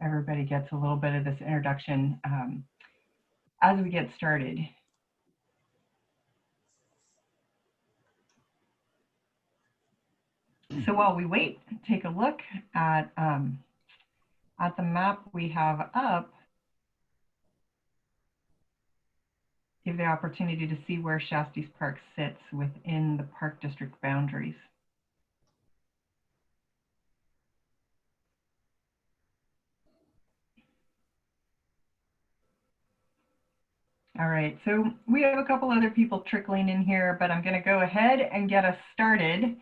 everybody gets a little bit of this introduction as we get started. So while we wait, take a look at the map we have up. Give the opportunity to see where Shastice Park sits within the Park District boundaries. All right, so we have a couple other people trickling in here, but I'm going to go ahead and get us started.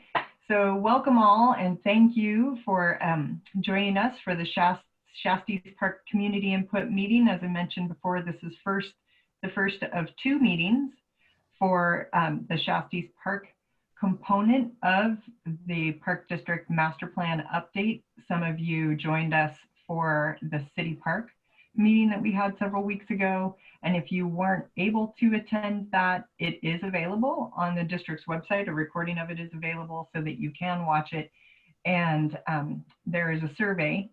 So welcome all, and thank you for joining us for the Shastice Park Community Input Meeting. As I mentioned before, this is the first of two meetings for the Shastice Park component of the Park District Master Plan update. Some of you joined us for the City Park meeting that we had several weeks ago. And if you weren't able to attend that, it is available on the district's website. A recording of it is available so that you can watch it. And there is a survey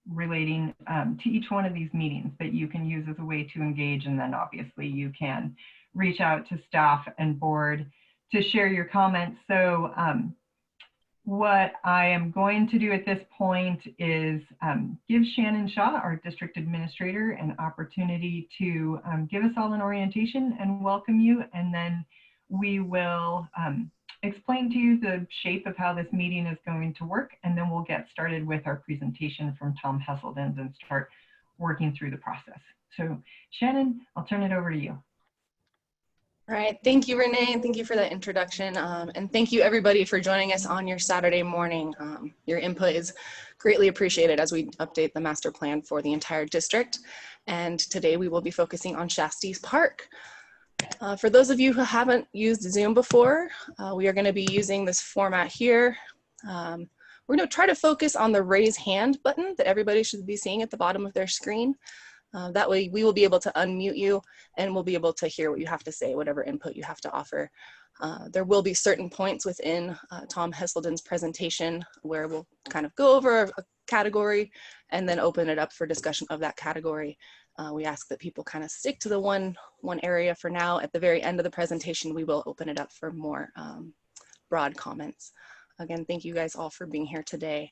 relating to each one of these meetings that you can use as a way to engage. And then obviously you can reach out to staff and board to share your comments. So what I am going to do at this point is give Shannon Shaw, our district administrator, an opportunity to give us all an orientation and welcome you. And then we will explain to you the shape of how this meeting is going to work. And then we'll get started with our presentation from Tom Hesseldins and start working through the process. So Shannon, I'll turn it over to you. All right, thank you, Renee, and thank you for that introduction. And thank you everybody for joining us on your Saturday morning. Your input is greatly appreciated as we update the master plan for the entire district. And today we will be focusing on Shastice Park. For those of you who haven't used Zoom before, we are going to be using this format here. We're going to try to focus on the raise hand button that everybody should be seeing at the bottom of their screen. That way we will be able to unmute you and we'll be able to hear what you have to say, whatever input you have to offer. There will be certain points within Tom Hesseldin's presentation where we'll kind of go over a category and then open it up for discussion of that category. We ask that people kind of stick to the one area for now. At the very end of the presentation, we will open it up for more broad comments. Again, thank you guys all for being here today.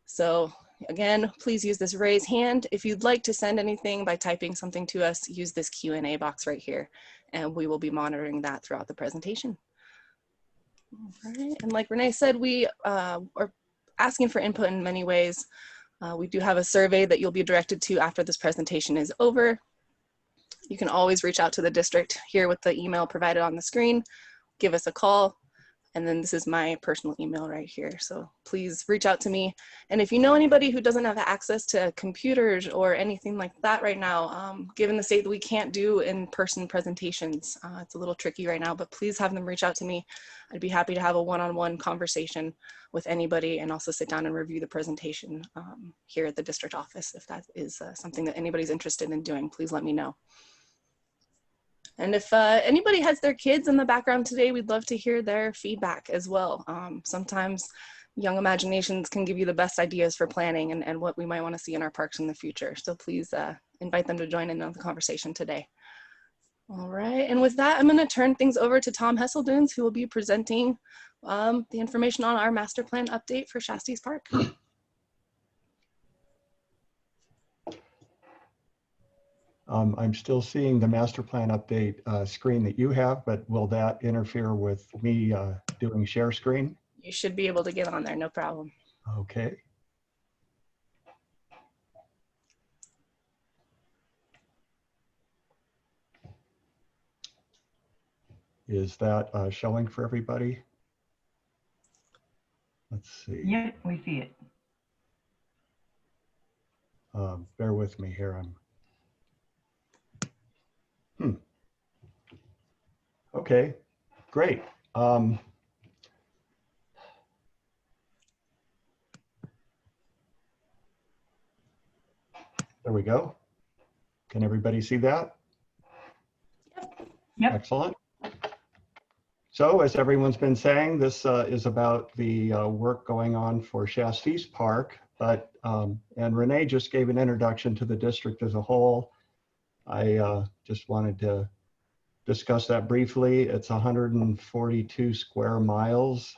So again, please use this raise hand. If you'd like to send anything by typing something to us, use this Q&A box right here, and we will be monitoring that throughout the presentation. All right, and like Renee said, we are asking for input in many ways. We do have a survey that you'll be directed to after this presentation is over. You can always reach out to the district here with the email provided on the screen, give us a call. And then this is my personal email right here. So please reach out to me. And if you know anybody who doesn't have access to computers or anything like that right now, given the state that we can't do in-person presentations, it's a little tricky right now, but please have them reach out to me. I'd be happy to have a one-on-one conversation with anybody and also sit down and review the presentation here at the district office. If that is something that anybody's interested in doing, please let me know. And if anybody has their kids in the background today, we'd love to hear their feedback as well. Sometimes young imaginations can give you the best ideas for planning and what we might want to see in our parks in the future. So please invite them to join in on the conversation today. All right, and with that, I'm going to turn things over to Tom Hesseldins, who will be presenting the information on our master plan update for Shastice Park. I'm still seeing the master plan update screen that you have, but will that interfere with me doing share screen? You should be able to get on there, no problem. Okay. Is that showing for everybody? Let's see. Yep, we see it. Bear with me here. Okay, great. There we go. Can everybody see that? Yep. Excellent. So as everyone's been saying, this is about the work going on for Shastice Park. and Renee just gave an introduction to the district as a whole. I just wanted to discuss that briefly. It's 142 square miles.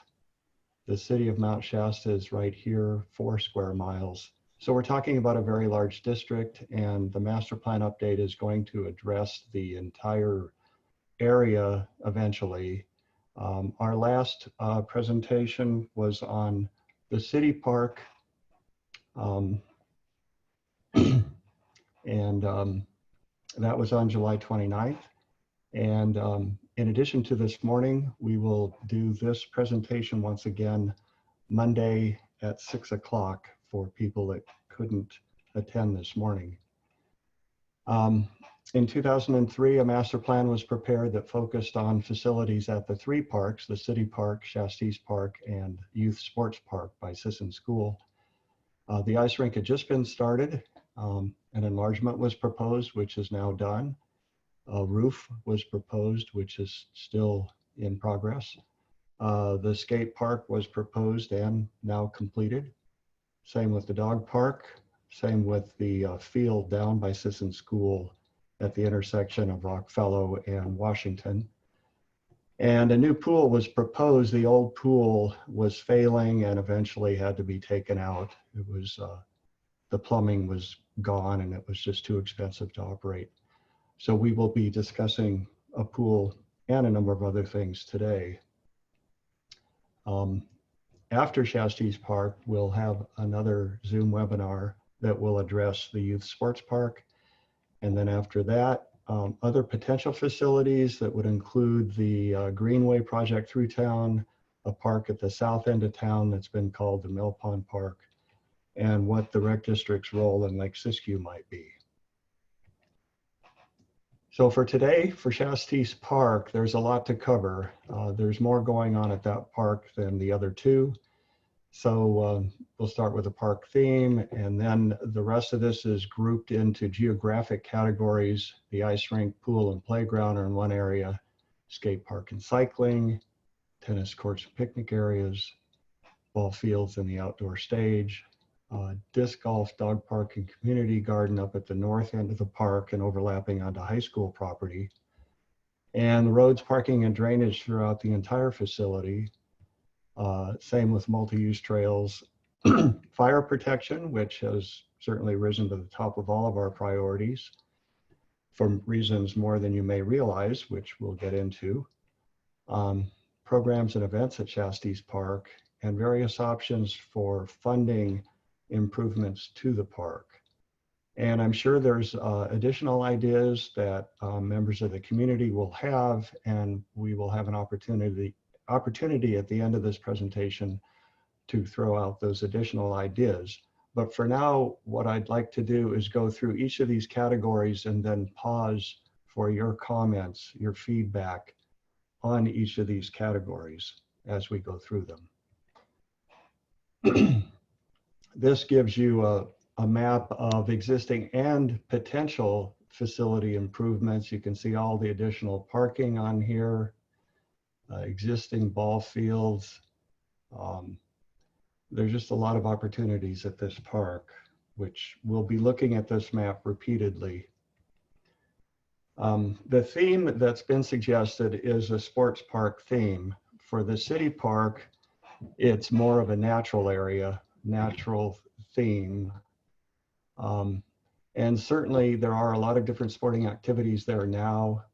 The city of Mount Shasta is right here, 4 square miles. So we're talking about a very large district, and the master plan update is going to address the entire area eventually. Our last presentation was on the city park, and that was on July 29th. And in addition to this morning, we will do this presentation once again Monday at 6 o'clock for people that couldn't attend this morning. In 2003, a master plan was prepared that focused on facilities at the 3 parks, the City Park, Shastice Park, and Youth Sports Park by Sisson School. The ice rink had just been started. An enlargement was proposed, which is now done. A roof was proposed, which is still in progress. The skate park was proposed and now completed. Same with the dog park. Same with the field down by Sisson School at the intersection of Rockfellow and Washington. And a new pool was proposed. The old pool was failing and eventually had to be taken out. It was, the plumbing was gone and it was just too expensive to operate. So we will be discussing a pool and a number of other things today. After Shastice Park, we'll have another Zoom webinar that will address the youth sports park. And then after that, other potential facilities that would include the Greenway project through town, a park at the south end of town that's been called the Mill Pond Park, and what the rec district's role in Lake Siskiyou might be. So for today, for Shastice Park, there's a lot to cover. There's more going on at that park than the other 2. So we'll start with the park theme, and then the rest of this is grouped into geographic categories. The ice rink, pool, and playground are in one area, skate park and cycling, tennis courts and picnic areas, ball fields and the outdoor stage, disc golf, dog park, and community garden up at the north end of the park and overlapping onto high school property, and roads, parking, and drainage throughout the entire facility. Same with multi-use trails, fire protection, which has certainly risen to the top of all of our priorities for reasons more than you may realize, which we'll get into. Programs and events at Shastice Park, and various options for funding improvements to the park. And I'm sure there's additional ideas that members of the community will have, and we will have an opportunity at the end of this presentation to throw out those additional ideas. But for now, what I'd like to do is go through each of these categories and then pause for your comments, your feedback on each of these categories as we go through them. This gives you a map of existing and potential facility improvements. You can see all the additional parking on here, existing ball fields. There's just a lot of opportunities at this park, which we'll be looking at this map repeatedly. The theme that's been suggested is a sports park theme. For the city park, it's more of a natural area, natural theme. And certainly there are a lot of different sporting activities there now.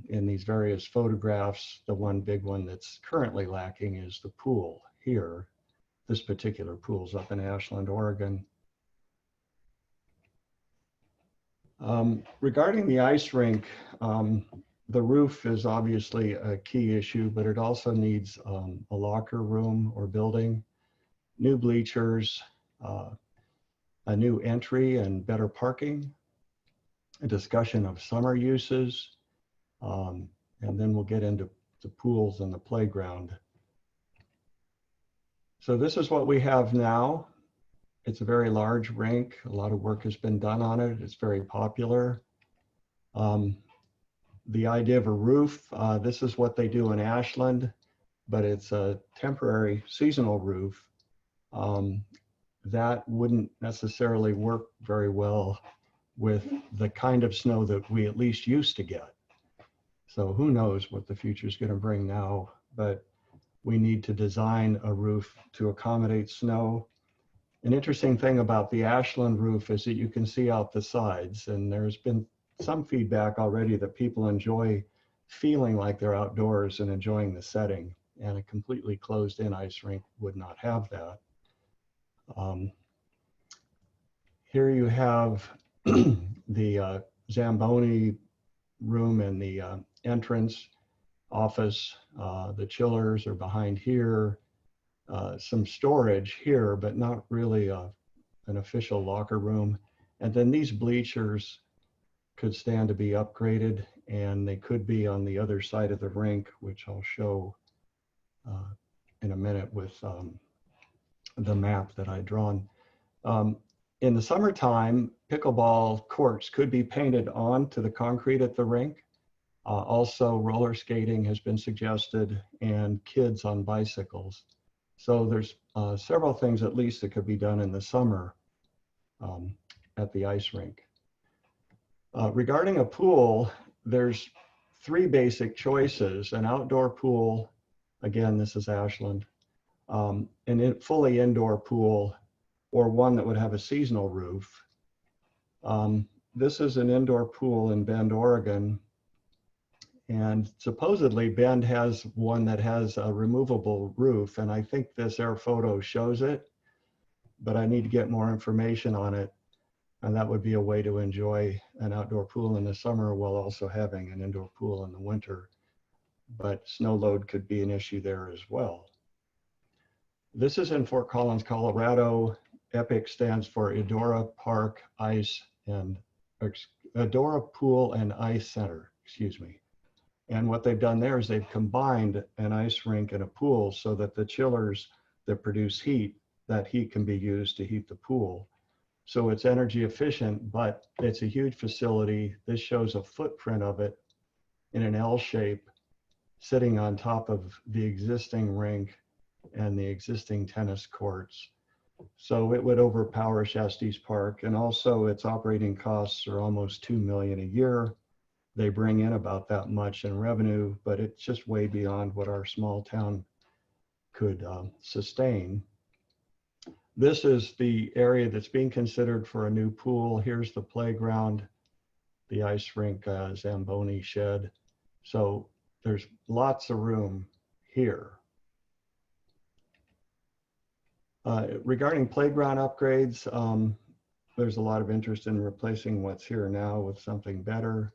In these various photographs, the one big one that's currently lacking is the pool here. This particular pool's up in Ashland, Oregon. Regarding the ice rink, the roof is obviously a key issue, but it also needs a locker room or building, new bleachers, a new entry and better parking, a discussion of summer uses, and then we'll get into the pools and the playground. So this is what we have now. It's a very large rink. A lot of work has been done on it. It's very popular. The idea of a roof, this is what they do in Ashland, but it's a temporary seasonal roof. that wouldn't necessarily work very well with the kind of snow that we at least used to get. So who knows what the future is going to bring now, but we need to design a roof to accommodate snow. An interesting thing about the Ashland roof is that you can see out the sides, and there's been some feedback already that people enjoy feeling like they're outdoors and enjoying the setting, and a completely closed in ice rink would not have that. Here you have the Zamboni room and the entrance office. The chillers are behind here. Some storage here, but not really an official locker room. And then these bleachers could stand to be upgraded, and they could be on the other side of the rink, which I'll show in a minute with the map that I'd drawn. In the summertime, pickleball courts could be painted onto the concrete at the rink. Also, roller skating has been suggested, and kids on bicycles. So there's several things at least that could be done in the summer at the ice rink. Regarding a pool, there's three basic choices: an outdoor pool, again, this is Ashland, an fully indoor pool, or one that would have a seasonal roof. This is an indoor pool in Bend, Oregon. And supposedly Bend has one that has a removable roof, and I think this air photo shows it, but I need to get more information on it. And that would be a way to enjoy an outdoor pool in the summer while also having an indoor pool in the winter. But snow load could be an issue there as well. This is in Fort Collins, Colorado. EPIC stands for Eudora Park Ice and Eudora Pool and Ice Center, excuse me. And what they've done there is they've combined an ice rink and a pool so that the chillers that produce heat, that heat can be used to heat the pool. So it's energy efficient, but it's a huge facility. This shows a footprint of it in an L shape sitting on top of the existing rink and the existing tennis courts. So it would overpower Shastice Park, and also its operating costs are almost $2 million a year. They bring in about that much in revenue, but it's just way beyond what our small town could sustain. This is the area that's being considered for a new pool. Here's the playground, the ice rink, Zamboni shed. So there's lots of room here. Regarding playground upgrades, there's a lot of interest in replacing what's here now with something better.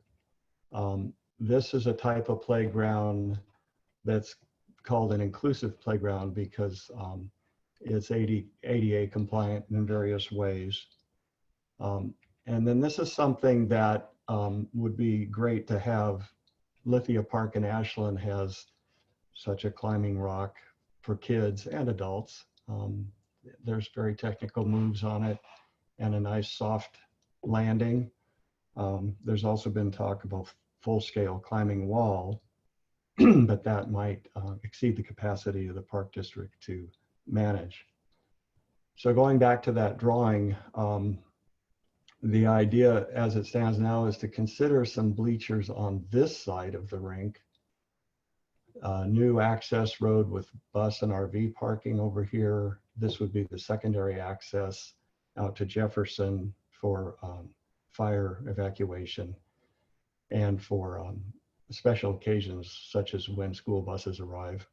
This is a type of playground that's called an inclusive playground because it's ADA compliant in various ways. And then this is something that would be great to have. Lithia Park in Ashland has such a climbing rock for kids and adults. There's very technical moves on it and a nice soft landing. There's also been talk about full-scale climbing wall, but that might exceed the capacity of the park district to manage. So going back to that drawing, the idea as it stands now is to consider some bleachers on this side of the rink, new access road with bus and RV parking over here. This would be the secondary access out to Jefferson for fire evacuation and for special occasions such as when school buses arrive.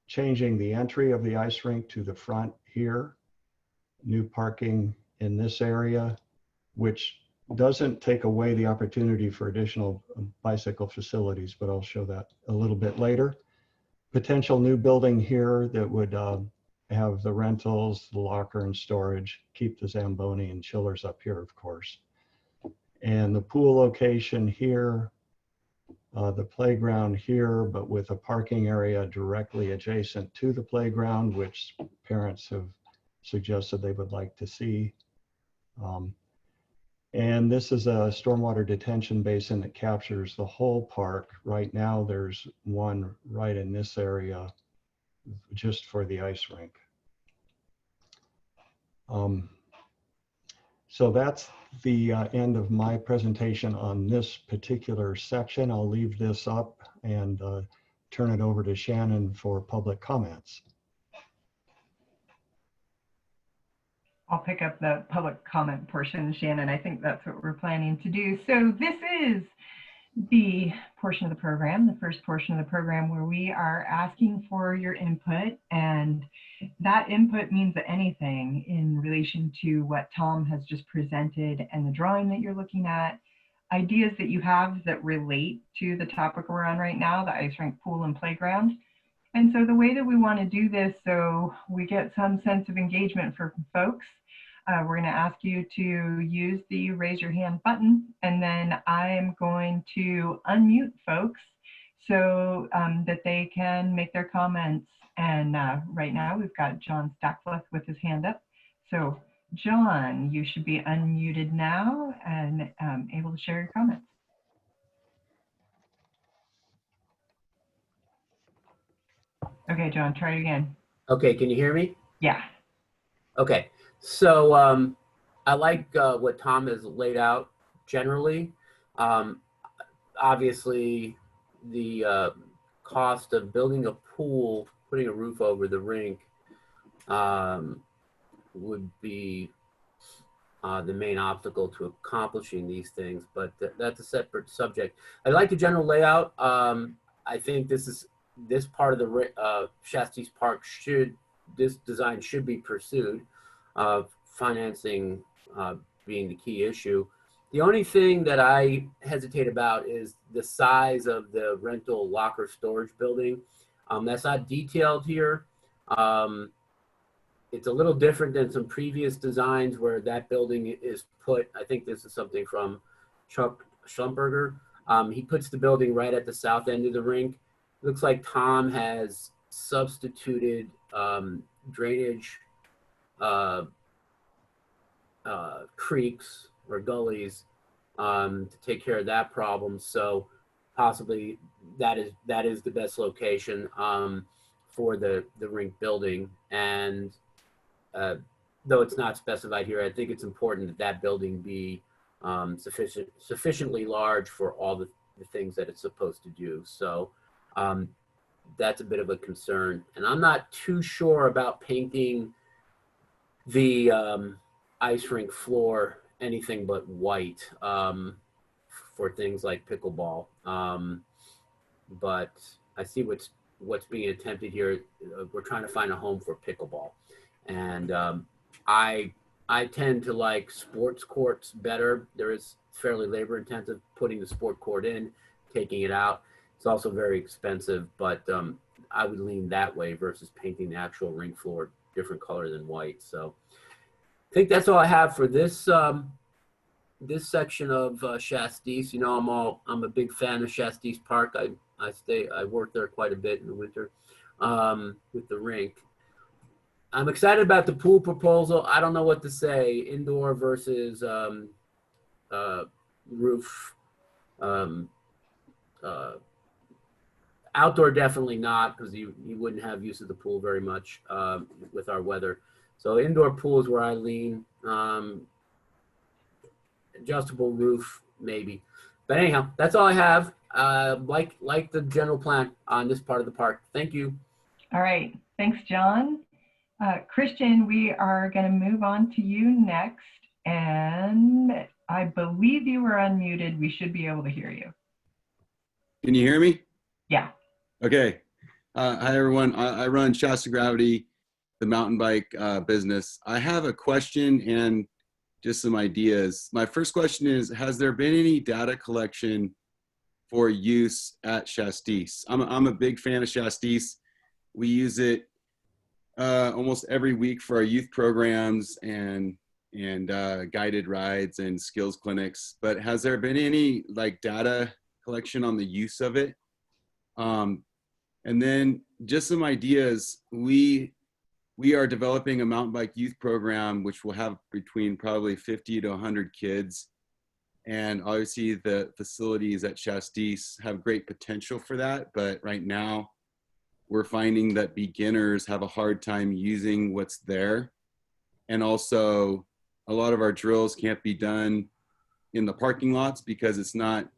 Changing the entry of the ice rink to the front here, new parking in this area, which doesn't take away the opportunity for additional bicycle facilities, but I'll show that a little bit later. Potential new building here that would have the rentals, the locker and storage, keep the Zamboni and chillers up here, of course. And the pool location here, the playground here, but with a parking area directly adjacent to the playground, which parents have suggested they would like to see. And this is a stormwater detention basin that captures the whole park. Right now, there's one right in this area just for the ice rink. Um, so that's the end of my presentation on this particular section. I'll leave this up and turn it over to Shannon for public comments. I'll pick up the public comment portion, Shannon. I think that's what we're planning to do. So this is the portion of the program, the first portion of the program where we are asking for your input, and that input means anything in relation to what Tom has just presented and the drawing that you're looking at, ideas that you have that relate to the topic we're on right now, the ice rink, pool, and playground. And so the way that we want to do this so we get some sense of engagement for folks, we're going to ask you to use the raise your hand button, and then I'm going to unmute folks so that they can make their comments. And right now we've got John Stackfleth with his hand up. So John, you should be unmuted now and able to share your comments. Okay, John, try it again. Okay, can you hear me? Yeah. Okay, so I like what Tom has laid out generally. Obviously, the cost of building a pool, putting a roof over the rink would be the main obstacle to accomplishing these things, but that's a separate subject. I like the general layout. I think this part of the Shastice Park this design should be pursued, financing being the key issue. The only thing that I hesitate about is the size of the rental locker storage building. That's not detailed here. It's a little different than some previous designs where that building is put. I think this is something from Chuck Schlumberger. He puts the building right at the south end of the rink. Looks like Tom has substituted drainage creeks or gullies to take care of that problem. So possibly that is the best location for the rink building. And though it's not specified here, I think it's important that building be sufficiently large for all the things that it's supposed to do. So that's a bit of a concern. And I'm not too sure about painting the ice rink floor anything but white for things like pickleball. But I see what's being attempted here. We're trying to find a home for pickleball. And I tend to like sports courts better. There is fairly labor intensive putting the sport court in, taking it out. It's also very expensive, but I would lean that way versus painting the actual rink floor different color than white. So I think that's all I have for this this section of Shastice. You know, I'm a big fan of Shastice Park. I work there quite a bit in the winter with the rink. I'm excited about the pool proposal. I don't know what to say, indoor versus roof. Outdoor, definitely not, because you wouldn't have use of the pool very much with our weather. So indoor pool is where I lean. Adjustable roof, maybe. But anyhow, that's all I have. Like the general plan on this part of the park. Thank you. All right. Thanks, John. Christian, we are going to move on to you next. And I believe you were unmuted. We should be able to hear you. Can you hear me? Yeah. Okay. Hi, everyone. I run Shasta Gravity, the mountain bike business. I have a question and just some ideas. My first question is, has there been any data collection for use at Shastice? I'm a big fan of Shastice. We use it almost every week for our youth programs and guided rides and skills clinics. But has there been any like data collection on the use of it? And then just some ideas. We are developing a mountain bike youth program, which will have between probably 50 to 100 kids. And obviously the facilities at Shastice have great potential for that. But right now we're finding that beginners have a hard time using what's there. And also a lot of our drills can't be done in the parking lots because it's not,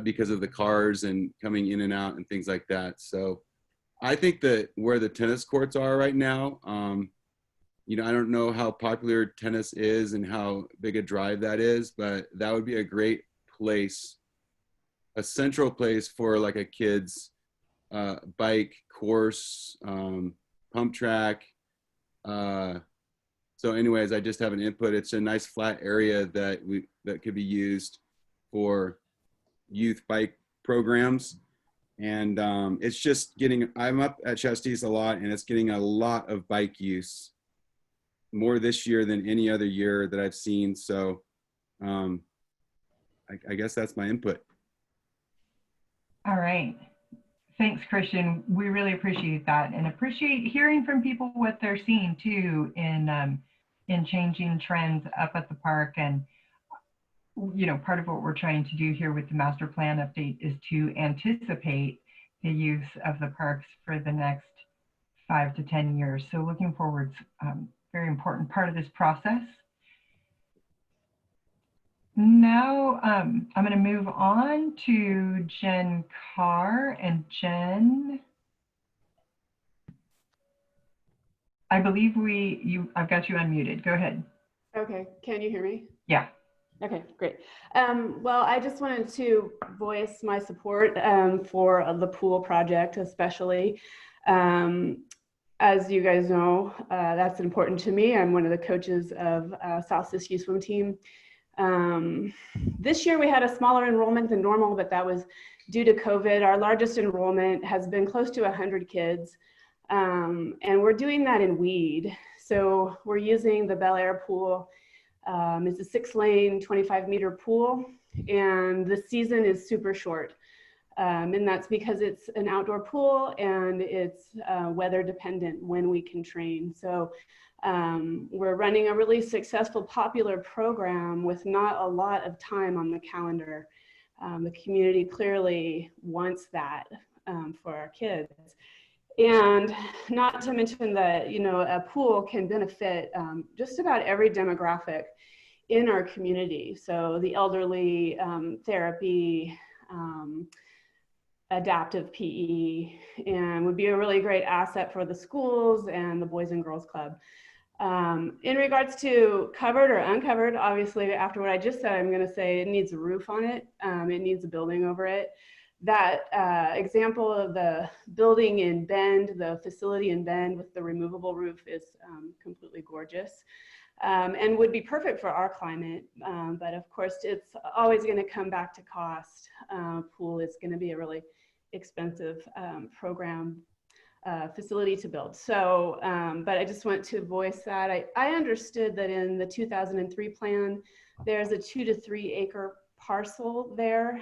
because of the cars and coming in and out and things like that. So I think that where the tennis courts are right now, you know, I don't know how popular tennis is and how big a drive that is, but that would be a great place, a central place for like a kid's bike course, pump track. So anyways, I just have an input. It's a nice flat area that could be used for youth bike programs. And it's just getting, I'm up at Shastice a lot, and it's getting a lot of bike use, more this year than any other year that I've seen. So I guess that's my input. All right. Thanks, Christian. We really appreciate that, and appreciate hearing from people what they're seeing too in changing trends up at the park. And you know, part of what we're trying to do here with the master plan update is to anticipate the use of the parks for the next 5 to 10 years. So looking forward, very important part of this process. Now, I'm going to move on to Jen Carr. And Jen, I believe I've got you unmuted. Go ahead. Okay, can you hear me? Yeah. Okay, great. Well, I just wanted to voice my support for the pool project, especially. As you guys know, that's important to me. I'm one of the coaches of Shastice Youth Swim Team. This year we had a smaller enrollment than normal, but that was due to COVID. Our largest enrollment has been close to 100 kids, and we're doing that in Weed. So we're using the Bel Air pool. It's a 6-lane, 25-meter pool, and the season is super short. And that's because it's an outdoor pool and it's weather dependent when we can train. So we're running a really successful, popular program with not a lot of time on the calendar. The community clearly wants that for our kids. And not to mention that, you know, a pool can benefit just about every demographic in our community. So the elderly, therapy, adaptive PE, and would be a really great asset for the schools and the Boys and Girls Club. In regards to covered or uncovered, obviously after what I just said, I'm going to say it needs a roof on it. It needs a building over it. That example of the building in Bend, the facility in Bend with the removable roof is completely gorgeous and would be perfect for our climate. But of course, it's always going to come back to cost. Pool is going to be a really expensive program facility to build. So, but I just want to voice that. I understood that in the 2003 plan, there's a 2 to 3 acre parcel there,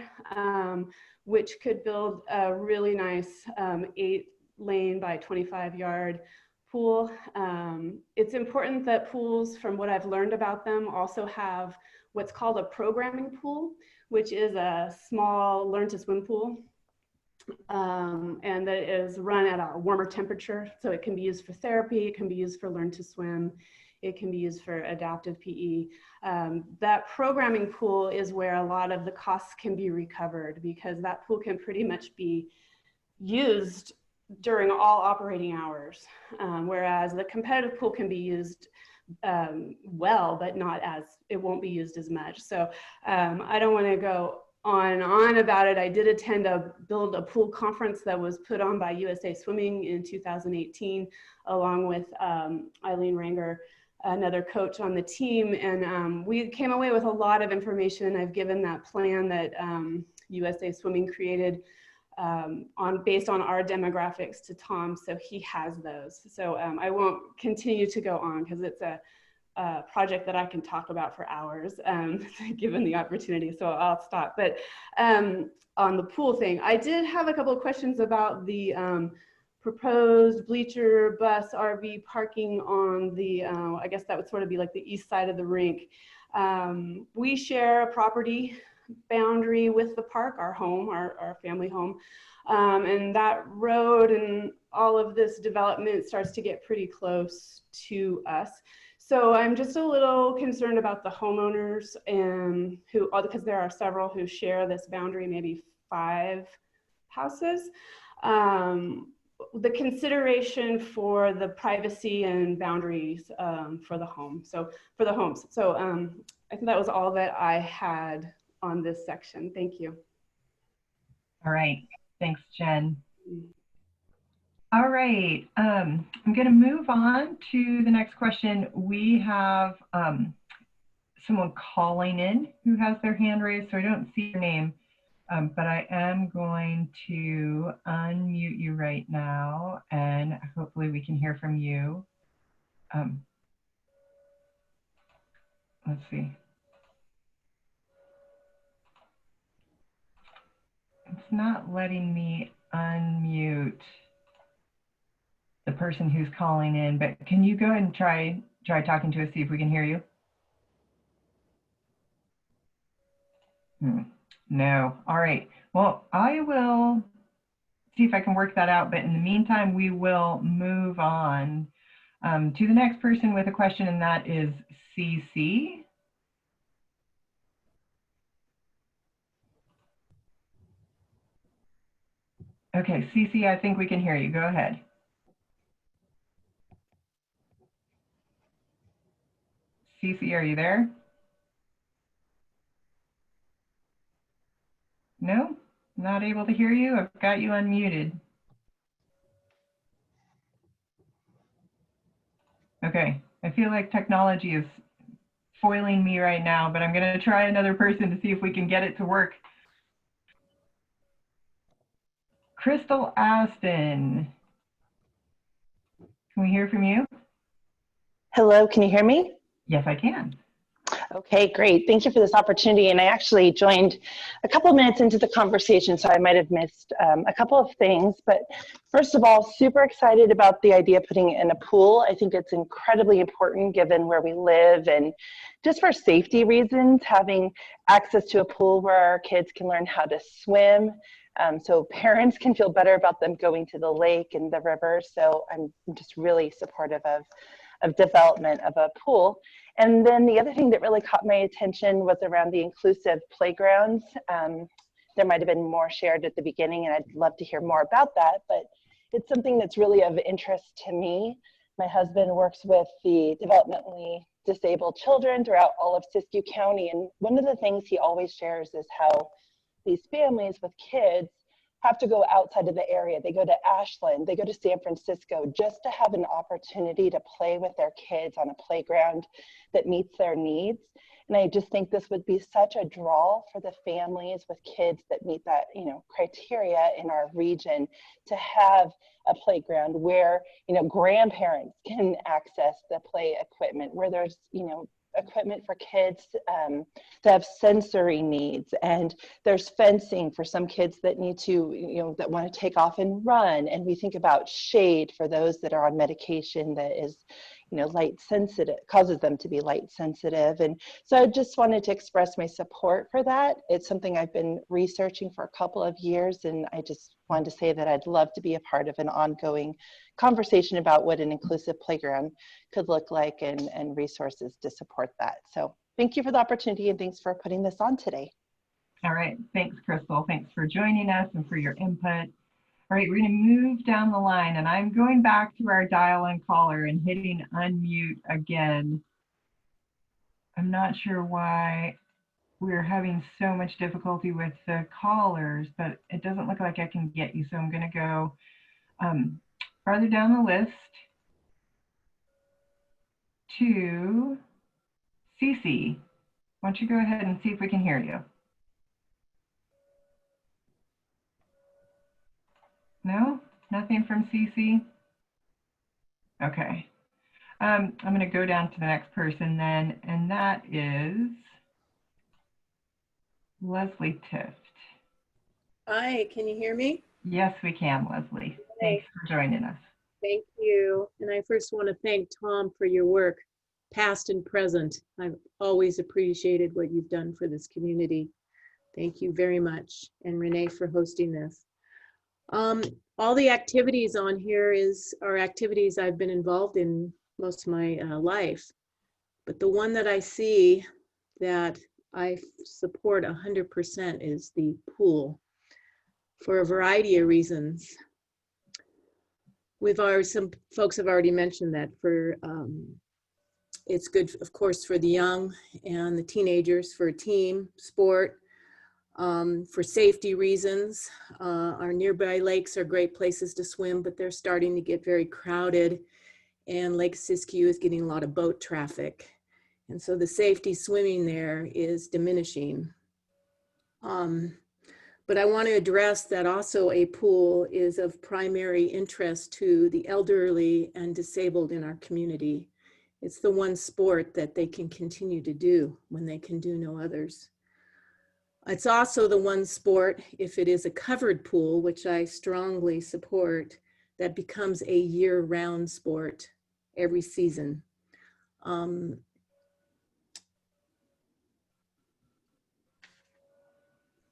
which could build a really nice 8-lane by 25-yard pool. It's important that pools, from what I've learned about them, also have what's called a programming pool, which is a small learn to swim pool. And that is run at a warmer temperature. So it can be used for therapy, it can be used for learn to swim, it can be used for adaptive PE. That programming pool is where a lot of the costs can be recovered, because that pool can pretty much be used during all operating hours. Whereas the competitive pool can be used well, but not as, it won't be used as much. So I don't want to go on and on about it. I did attend a Build a Pool conference that was put on by USA Swimming in 2018, along with Eileen Ranger, another coach on the team. And we came away with a lot of information. I've given that plan that USA Swimming created based on our demographics to Tom, so he has those. So I won't continue to go on because it's a project that I can talk about for hours, given the opportunity, so I'll stop. But on the pool thing, I did have a couple of questions about the proposed bleacher, bus, RV parking on the, I guess that would sort of be like the east side of the rink. We share a property boundary with the park, our home, our family home. And that road and all of this development starts to get pretty close to us. So I'm just a little concerned about the homeowners and because there are several who share this boundary, maybe 5 houses. The consideration for the privacy and boundaries for the home. So for the homes. So I think that was all that I had on this section. Thank you. All right. Thanks, Jen. All right. I'm going to move on to the next question. We have someone calling in who has their hand raised, so I don't see your name, but I am going to unmute you right now, and hopefully we can hear from you. Let's see. It's not letting me unmute the person who's calling in, but can you go ahead and try talking to us, see if we can hear you? No. All right. Well, I will see if I can work that out, but in the meantime, we will move on to the next person with a question, and that is CC. Okay, CC, I think we can hear you. Go ahead. CC, are you there? No? Not able to hear you? I've got you unmuted. Okay, I feel like technology is foiling me right now, but I'm going to try another person to see if we can get it to work. Crystal Aston, can we hear from you? Hello, can you hear me? Yes, I can. Okay, great. Thank you for this opportunity. And I actually joined a couple of minutes into the conversation, so I might have missed a couple of things. But first of all, super excited about the idea of putting in a pool. I think it's incredibly important given where we live, and just for safety reasons, having access to a pool where our kids can learn how to swim. So parents can feel better about them going to the lake and the river. So I'm just really supportive of development of a pool. And then the other thing that really caught my attention was around the inclusive playgrounds. There might have been more shared at the beginning, and I'd love to hear more about that, but it's something that's really of interest to me. My husband works with the developmentally disabled children throughout all of Siskiyou County, and one of the things he always shares is how these families with kids have to go outside of the area. They go to Ashland, they go to San Francisco just to have an opportunity to play with their kids on a playground that meets their needs. And I just think this would be such a draw for the families with kids that meet that, criteria in our region, to have a playground where, grandparents can access the play equipment, where there's, equipment for kids that have sensory needs, and there's fencing for some kids that need to, that want to take off and run. And we think about shade for those that are on medication that is, light sensitive, causes them to be light sensitive. And so I just wanted to express my support for that. It's something I've been researching for a couple of years, and I just wanted to say that I'd love to be a part of an ongoing conversation about what an inclusive playground could look like, and resources to support that. So thank you for the opportunity, and thanks for putting this on today. All right, thanks, Crystal. Thanks for joining us and for your input. All right, we're going to move down the line, and I'm going back to our dial-in caller and hitting unmute again. I'm not sure why we're having so much difficulty with the callers, but it doesn't look like I can get you, so I'm going to go farther down the list to Cece. Why don't you go ahead and see if we can hear you? No? Nothing from Cece? Okay. I'm going to go down to the next person then, and that is Leslie Tift. Hi, can you hear me? Yes, we can, Leslie. Thanks for joining us. Thank you. And I first want to thank Tom for your work, past and present. I've always appreciated what you've done for this community. Thank you very much. And Renee for hosting this. All the activities on here are activities I've been involved in most of my life. But the one that I see that I support 100% is the pool for a variety of reasons. Some folks have already mentioned that it's good, of course, for the young and the teenagers, for a team sport, for safety reasons. Our nearby lakes are great places to swim, but they're starting to get very crowded, and Lake Siskiyou is getting a lot of boat traffic. And so the safety swimming there is diminishing. But I want to address that also a pool is of primary interest to the elderly and disabled in our community. It's the one sport that they can continue to do when they can do no others. It's also the one sport, if it is a covered pool, which I strongly support, that becomes a year-round sport every season.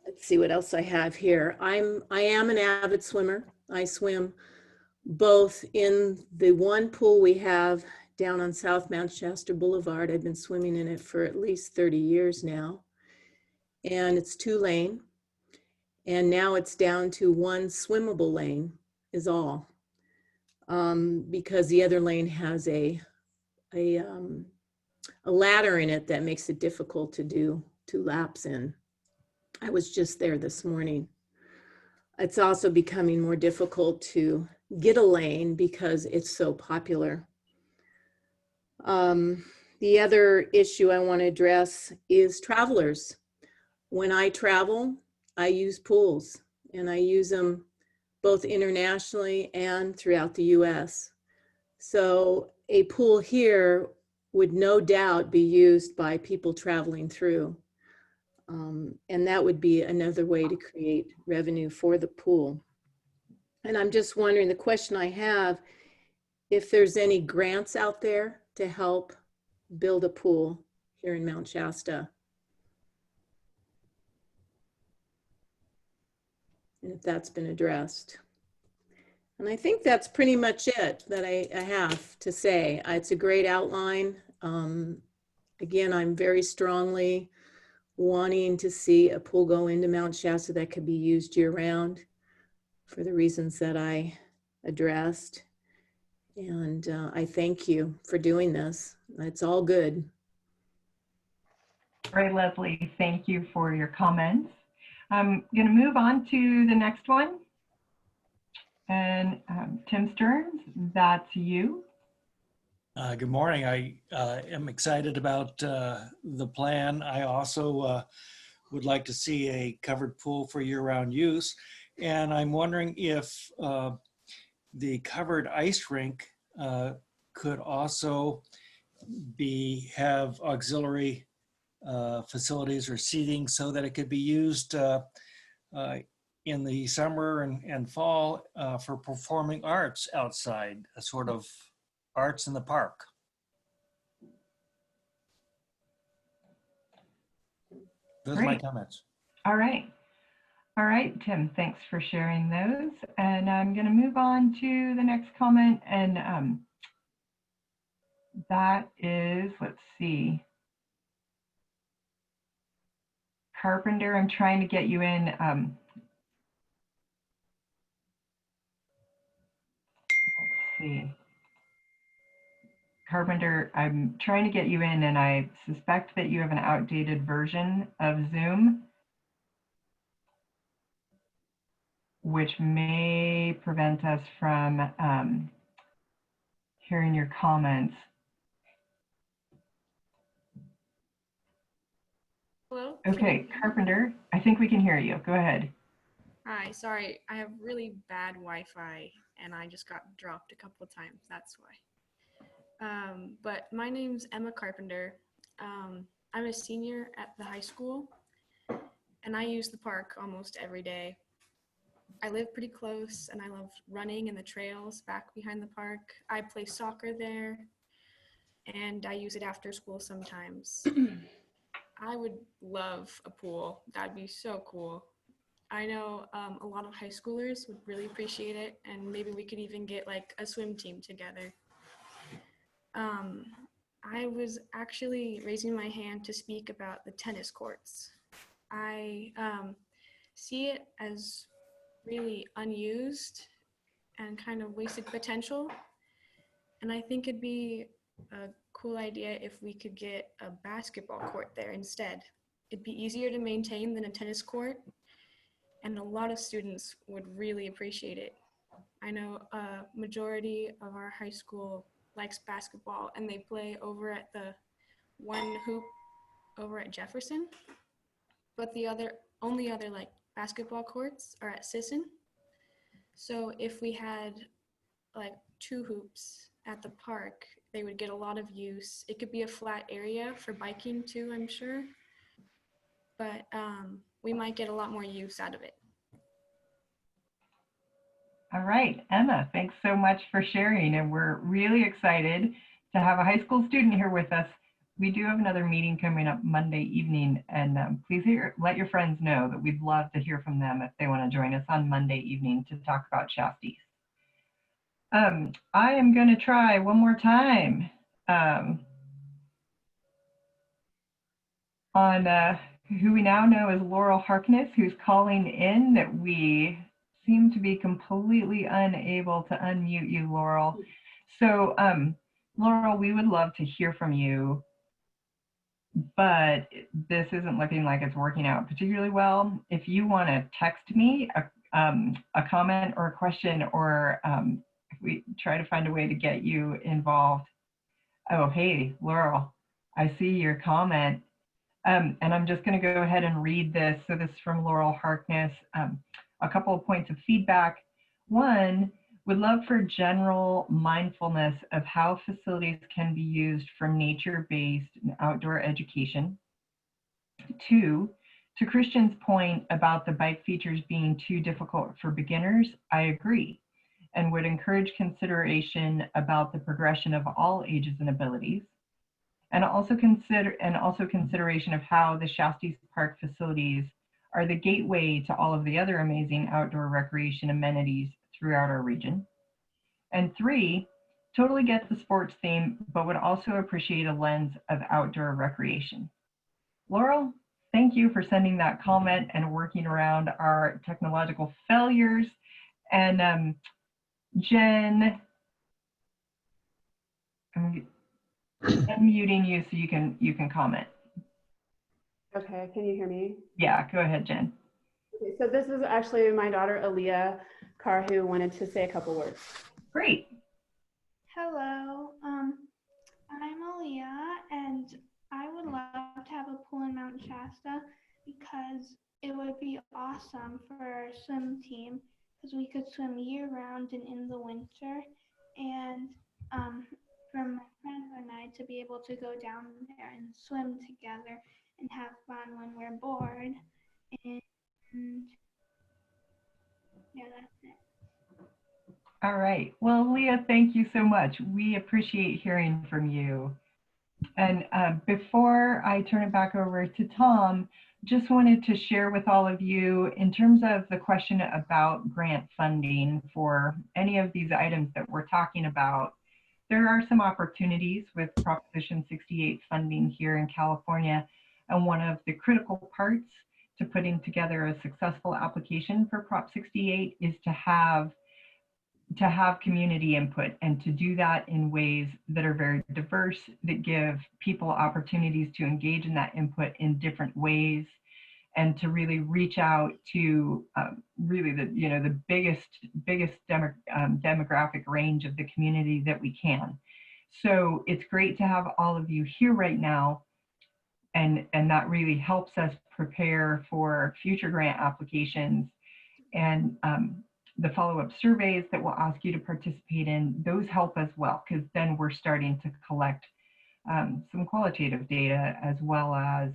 Let's see what else I have here. I am an avid swimmer. I swim both in the one pool we have down on South Mount Shasta Boulevard. I've been swimming in it for at least 30 years now. And it's 2-lane. And now it's down to one swimmable lane is all. Because the other lane has a ladder in it that makes it difficult to do 2 laps in. I was just there this morning. It's also becoming more difficult to get a lane because it's so popular. The other issue I want to address is travelers. When I travel, I use pools, and I use them both internationally and throughout the US. So a pool here would no doubt be used by people traveling through. And that would be another way to create revenue for the pool. And I'm just wondering, the question I have, if there's any grants out there to help build a pool here in Mount Shasta. And if that's been addressed. And I think that's pretty much it that I have to say. It's a great outline. Again, I'm very strongly wanting to see a pool go into Mount Shasta that could be used year round for the reasons that I addressed. And I thank you for doing this. It's all good. All right, Leslie, thank you for your comments. I'm going to move on to the next one. And Tim Stearns, that's you. Good morning. I am excited about the plan. I also would like to see a covered pool for year-round use. And I'm wondering if the covered ice rink could also have auxiliary facilities or seating so that it could be used in the summer and fall for performing arts outside, a sort of arts in the park. Those are my comments. All right. All right, Tim, thanks for sharing those. And I'm going to move on to the next comment. And that is, let's see. Carpenter, I'm trying to get you in. Let's see. Carpenter, I'm trying to get you in, and I suspect that you have an outdated version of Zoom, which may prevent us from hearing your comments. Hello? Okay, Carpenter, I think we can hear you. Go ahead. Hi, sorry, I have really bad Wi-Fi and I just got dropped a couple of times, that's why. But my name's Emma Carpenter. I'm a senior at the high school and I use the park almost every day. I live pretty close and I love running in the trails back behind the park. I play soccer there and I use it after school sometimes. I would love a pool. That'd be so cool. I know a lot of high schoolers would really appreciate it, and maybe we could even get like a swim team together. I was actually raising my hand to speak about the tennis courts. I see it as really unused and kind of wasted potential. And I think it'd be a cool idea if we could get a basketball court there instead. It'd be easier to maintain than a tennis court, and a lot of students would really appreciate it. I know a majority of our high school likes basketball, and they play over at the one hoop over at Jefferson, but the only other like basketball courts are at Sisson. So if we had like 2 hoops at the park, they would get a lot of use. It could be a flat area for biking too, I'm sure, but we might get a lot more use out of it. All right, Emma, thanks so much for sharing. And we're really excited to have a high school student here with us. We do have another meeting coming up Monday evening, and please let your friends know that we'd love to hear from them if they want to join us on Monday evening to talk about Shastice. I am going to try one more time on who we now know as Laurel Harkness, who's calling in. That we seem to be completely unable to unmute you, Laurel. So, Laurel, we would love to hear from you, but this isn't looking like it's working out particularly well. If you want to text me a comment or a question, or if we try to find a way to get you involved. Oh, hey, Laurel, I see your comment. And I'm just going to go ahead and read this. So this is from Laurel Harkness. A couple of points of feedback. One, would love for general mindfulness of how facilities can be used for nature-based and outdoor education. 2, to Christian's point about the bike features being too difficult for beginners, I agree, and would encourage consideration about the progression of all ages and abilities. And also consideration of how the Shastice Park facilities are the gateway to all of the other amazing outdoor recreation amenities throughout our region. And 3, totally get the sports theme, but would also appreciate a lens of outdoor recreation. Laurel, thank you for sending that comment and working around our technological failures. And Jen, I'm muting you so you can comment. Okay, can you hear me? Yeah, go ahead, Jen. Okay, so this is actually my daughter, Aaliyah Carr, who wanted to say a couple words. Great. Hello, I'm Aaliyah, and I would love to have a pool in Mount Shasta because it would be awesome for our swim team because we could swim year round and in the winter, and for my friend and I to be able to go down there and swim together and have fun when we're bored. And yeah, that's it. All right. Well, Leah, thank you so much. We appreciate hearing from you. And before I turn it back over to Tom, just wanted to share with all of you in terms of the question about grant funding for any of these items that we're talking about. There are some opportunities with Proposition 68 funding here in California, and one of the critical parts to putting together a successful application for Prop 68 is to have community input, and to do that in ways that are very diverse, that give people opportunities to engage in that input in different ways, and to really reach out to really the biggest demographic range of the community that we can. So it's great to have all of you here right now, and that really helps us prepare for future grant applications. And the follow-up surveys that we'll ask you to participate in, those help as well, because then we're starting to collect some qualitative data as well as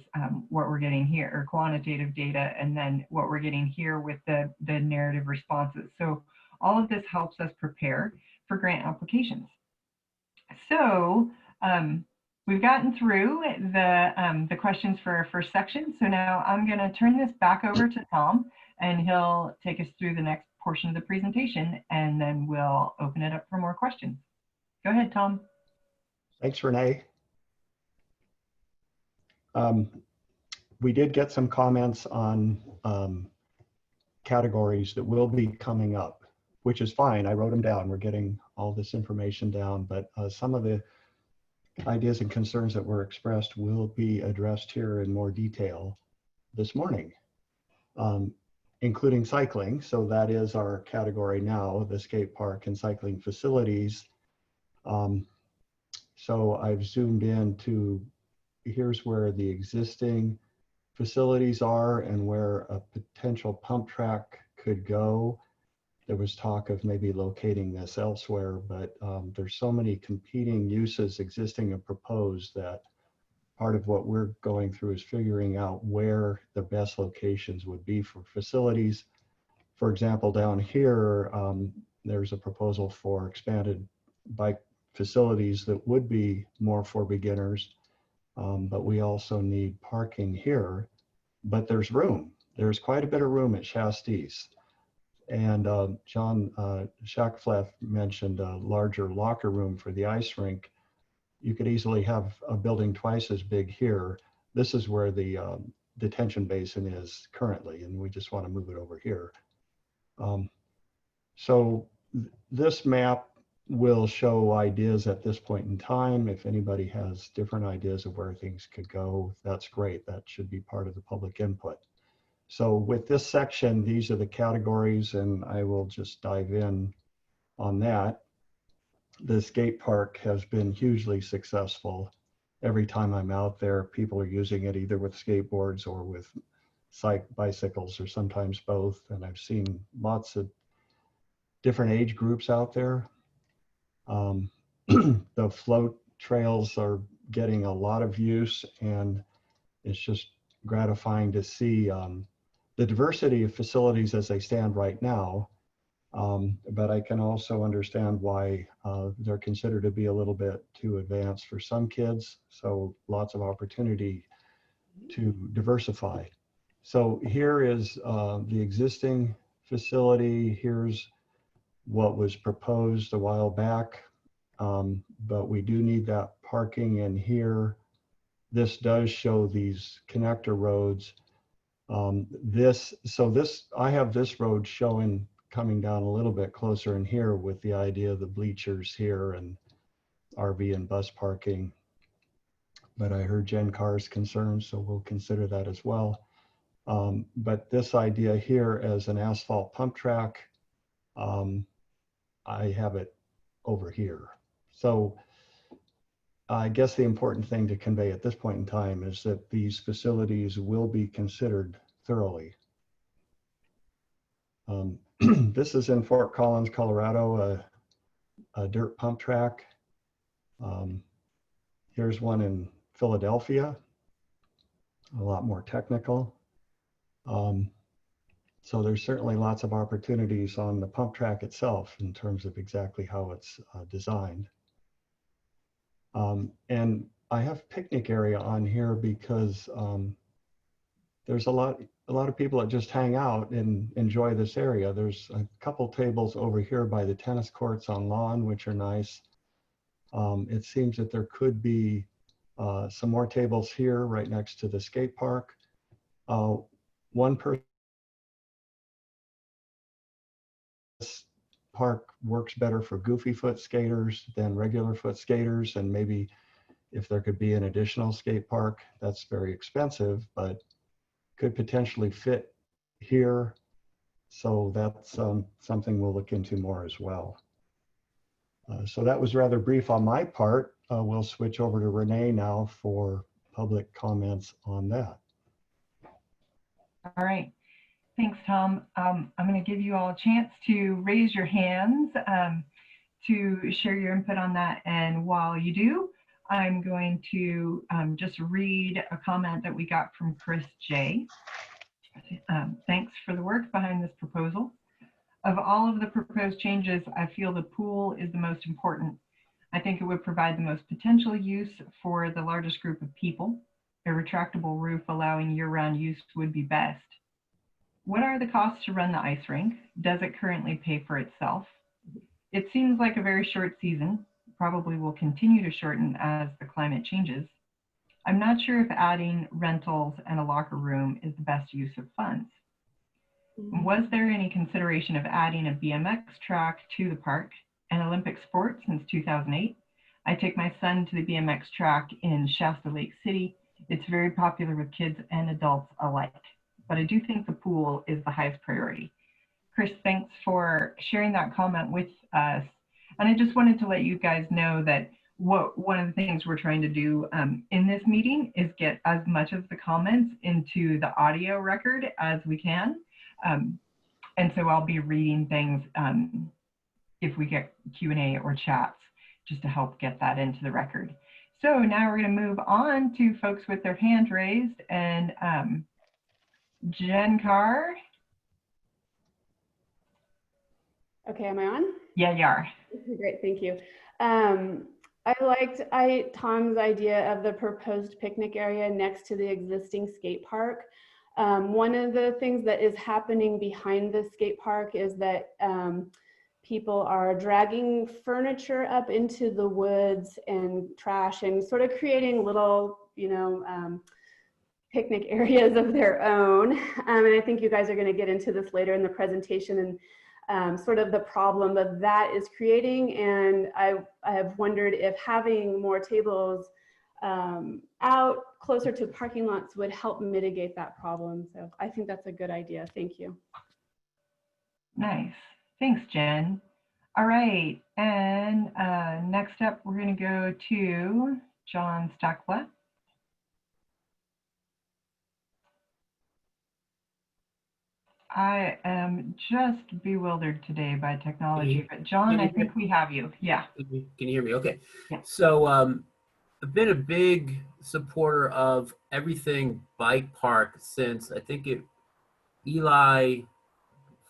what we're getting here, or quantitative data, and then what we're getting here with the narrative responses. So all of this helps us prepare for grant applications. So we've gotten through the questions for our first section. So now I'm going to turn this back over to Tom, and he'll take us through the next portion of the presentation, and then we'll open it up for more questions. Go ahead, Tom. Thanks, Renee. We did get some comments on categories that will be coming up, which is fine. I wrote them down. We're getting all this information down, but some of the ideas and concerns that were expressed will be addressed here in more detail this morning, including cycling. So that is our category now, the skate park and cycling facilities. So I've zoomed in to, here's where the existing facilities are and where a potential pump track could go. There was talk of maybe locating this elsewhere, but there's so many competing uses existing and proposed that part of what we're going through is figuring out where the best locations would be for facilities. For example, down here, there's a proposal for expanded bike facilities that would be more for beginners, but we also need parking here. But there's room. There's quite a bit of room at Shastice. And John Shackfleth mentioned a larger locker room for the ice rink. You could easily have a building twice as big here. This is where the detention basin is currently, and we just want to move it over here. This map will show ideas at this point in time. If anybody has different ideas of where things could go, that's great. That should be part of the public input. So with this section, these are the categories, and I will just dive in on that. The skate park has been hugely successful. Every time I'm out there, people are using it either with skateboards or with bicycles, or sometimes both. And I've seen lots of different age groups out there. The float trails are getting a lot of use, and it's just gratifying to see the diversity of facilities as they stand right now. But I can also understand why they're considered to be a little bit too advanced for some kids. So lots of opportunity to diversify. So here is the existing facility. Here's what was proposed a while back. But we do need that parking in here. This does show these connector roads. I have this road showing coming down a little bit closer in here with the idea of the bleachers here and RV and bus parking. But I heard Jen Carr's concerns, so we'll consider that as well. But this idea here as an asphalt pump track, I have it over here. So I guess the important thing to convey at this point in time is that these facilities will be considered thoroughly. This is in Fort Collins, Colorado, a dirt pump track. Here's one in Philadelphia, a lot more technical. So there's certainly lots of opportunities on the pump track itself in terms of exactly how it's designed. And I have picnic area on here because there's a lot of people that just hang out and enjoy this area. There's a couple tables over here by the tennis courts on lawn, which are nice. It seems that there could be some more tables here right next to the skate park. One person park works better for goofy foot skaters than regular foot skaters, and maybe if there could be an additional skate park, that's very expensive, but could potentially fit here. So that's something we'll look into more as well. So that was rather brief on my part. We'll switch over to Renee now for public comments on that. All right. Thanks, Tom. I'm going to give you all a chance to raise your hands to share your input on that. And while you do, I'm going to just read a comment that we got from Chris J. Thanks for the work behind this proposal. Of all of the proposed changes, I feel the pool is the most important. I think it would provide the most potential use for the largest group of people. A retractable roof allowing year-round use would be best. What are the costs to run the ice rink? Does it currently pay for itself? It seems like a very short season, probably will continue to shorten as the climate changes. I'm not sure if adding rentals and a locker room is the best use of funds. Was there any consideration of adding a BMX track to the park, an Olympic sport since 2008? I take my son to the BMX track in Shasta Lake City. It's very popular with kids and adults alike, but I do think the pool is the highest priority. Chris, thanks for sharing that comment with us. And I just wanted to let you guys know that one of the things we're trying to do in this meeting is get as much of the comments into the audio record as we can. And so I'll be reading things if we get Q&A or chats, just to help get that into the record. So now we're going to move on to folks with their hand raised, and Jen Carr. Okay, am I on? Yeah, you are. Okay, great, thank you. I liked Tom's idea of the proposed picnic area next to the existing skate park. One of the things that is happening behind the skate park is that people are dragging furniture up into the woods and trash and sort of creating little, picnic areas of their own. And I think you guys are going to get into this later in the presentation and sort of the problem that is creating. And I have wondered if having more tables out closer to parking lots would help mitigate that problem. So I think that's a good idea. Thank you. Nice. Thanks, Jen. All right. And next up, we're going to go to John Stackla. I am just bewildered today by technology, but John, I think we have you. Yeah. Can you hear me? Okay. Yeah. So I've been a big supporter of everything bike park since I think Eli,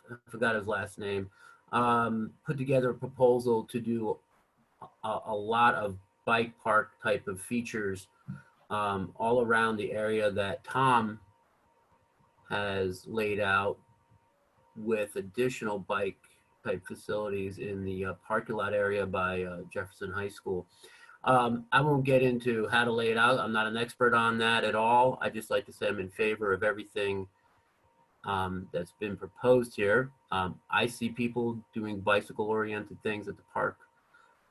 I forgot his last name, put together a proposal to do a lot of bike park type of features all around the area that Tom has laid out, with additional bike type facilities in the parking lot area by Jefferson High School. I won't get into how to lay it out. I'm not an expert on that at all. I just like to say I'm in favor of everything that's been proposed here. I see people doing bicycle-oriented things at the park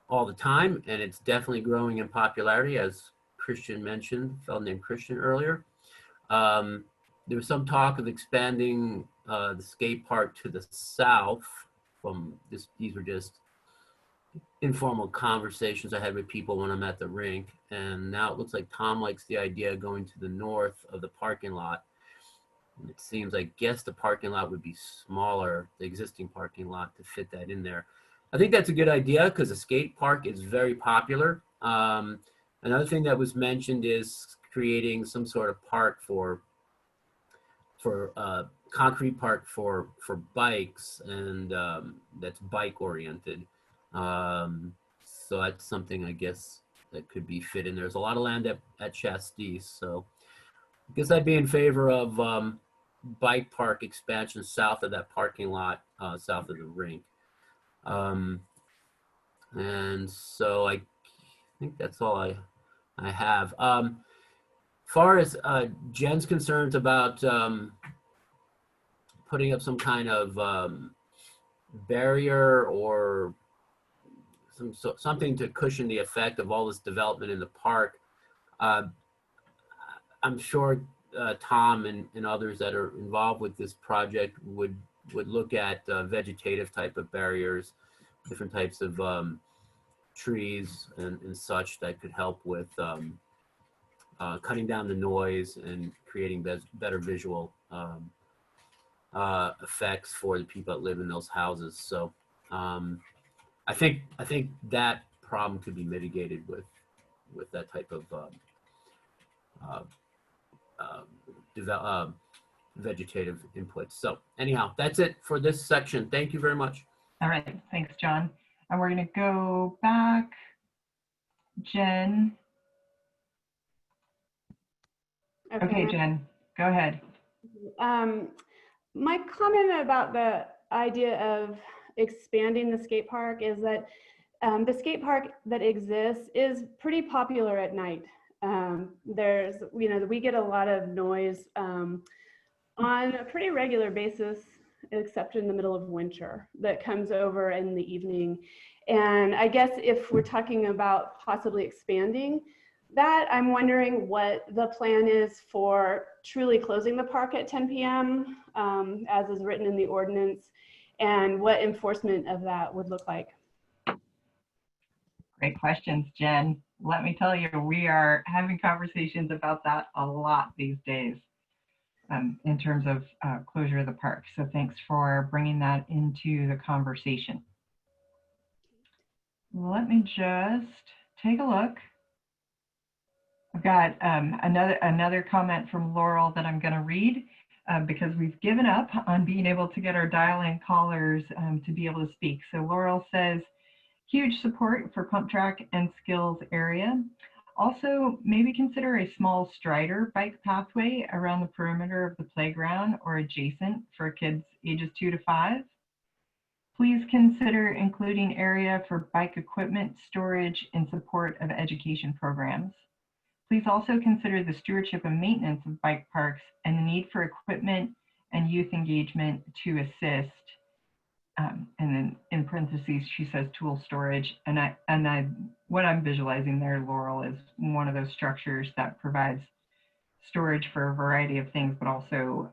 all the time, and it's definitely growing in popularity, as Christian mentioned, a fellow named Christian earlier. There was some talk of expanding the skate park to the south from this. These were just informal conversations I had with people when I'm at the rink. And now it looks like Tom likes the idea of going to the north of the parking lot. And it seems, I guess the parking lot would be smaller, the existing parking lot, to fit that in there. I think that's a good idea because the skate park is very popular. Another thing that was mentioned is creating some sort of park for concrete park for bikes, and that's bike oriented. So that's something I guess that could be fit in. There's a lot of land at Shastice, so I guess I'd be in favor of bike park expansion south of that parking lot, south of the rink. And so I think that's all I have. As far as Jen's concerns about putting up some kind of barrier or something to cushion the effect of all this development in the park, I'm sure Tom and others that are involved with this project would look at vegetative type of barriers, different types of trees and such that could help with cutting down the noise and creating better visual effects for the people that live in those houses. So I think that problem could be mitigated with that type of vegetative inputs. So anyhow, that's it for this section. Thank you very much. All right, thanks, John. And we're going to go back. Jen. Okay, Jen, go ahead. My comment about the idea of expanding the skate park is that the skate park that exists is pretty popular at night. There's, we get a lot of noise on a pretty regular basis, except in the middle of winter, that comes over in the evening. And I guess if we're talking about possibly expanding that, I'm wondering what the plan is for truly closing the park at 10 p.m. As is written in the ordinance, and what enforcement of that would look like. Great questions, Jen. Let me tell you, we are having conversations about that a lot these days in terms of closure of the park. So thanks for bringing that into the conversation. Let me just take a look. I've got another comment from Laurel that I'm going to read because we've given up on being able to get our dial-in callers to be able to speak. So Laurel says, huge support for pump track and skills area. Also, maybe consider a small strider bike pathway around the perimeter of the playground or adjacent for kids ages 2 to 5. Please consider including area for bike equipment storage in support of education programs. Please also consider the stewardship and maintenance of bike parks and the need for equipment and youth engagement to assist. And then in parentheses, she says tool storage. What I'm visualizing there, Laurel, is one of those structures that provides storage for a variety of things, but also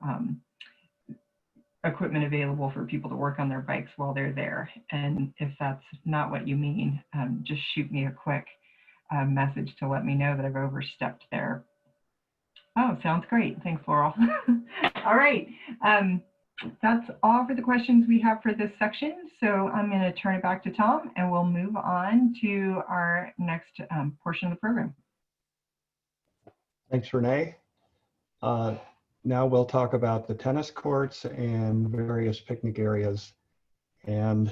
equipment available for people to work on their bikes while they're there. And if that's not what you mean, just shoot me a quick message to let me know that I've overstepped there. Oh, sounds great. Thanks, Laurel. All right. That's all for the questions we have for this section. So I'm going to turn it back to Tom and we'll move on to our next portion of the program. Thanks, Renee. Now we'll talk about the tennis courts and various picnic areas. And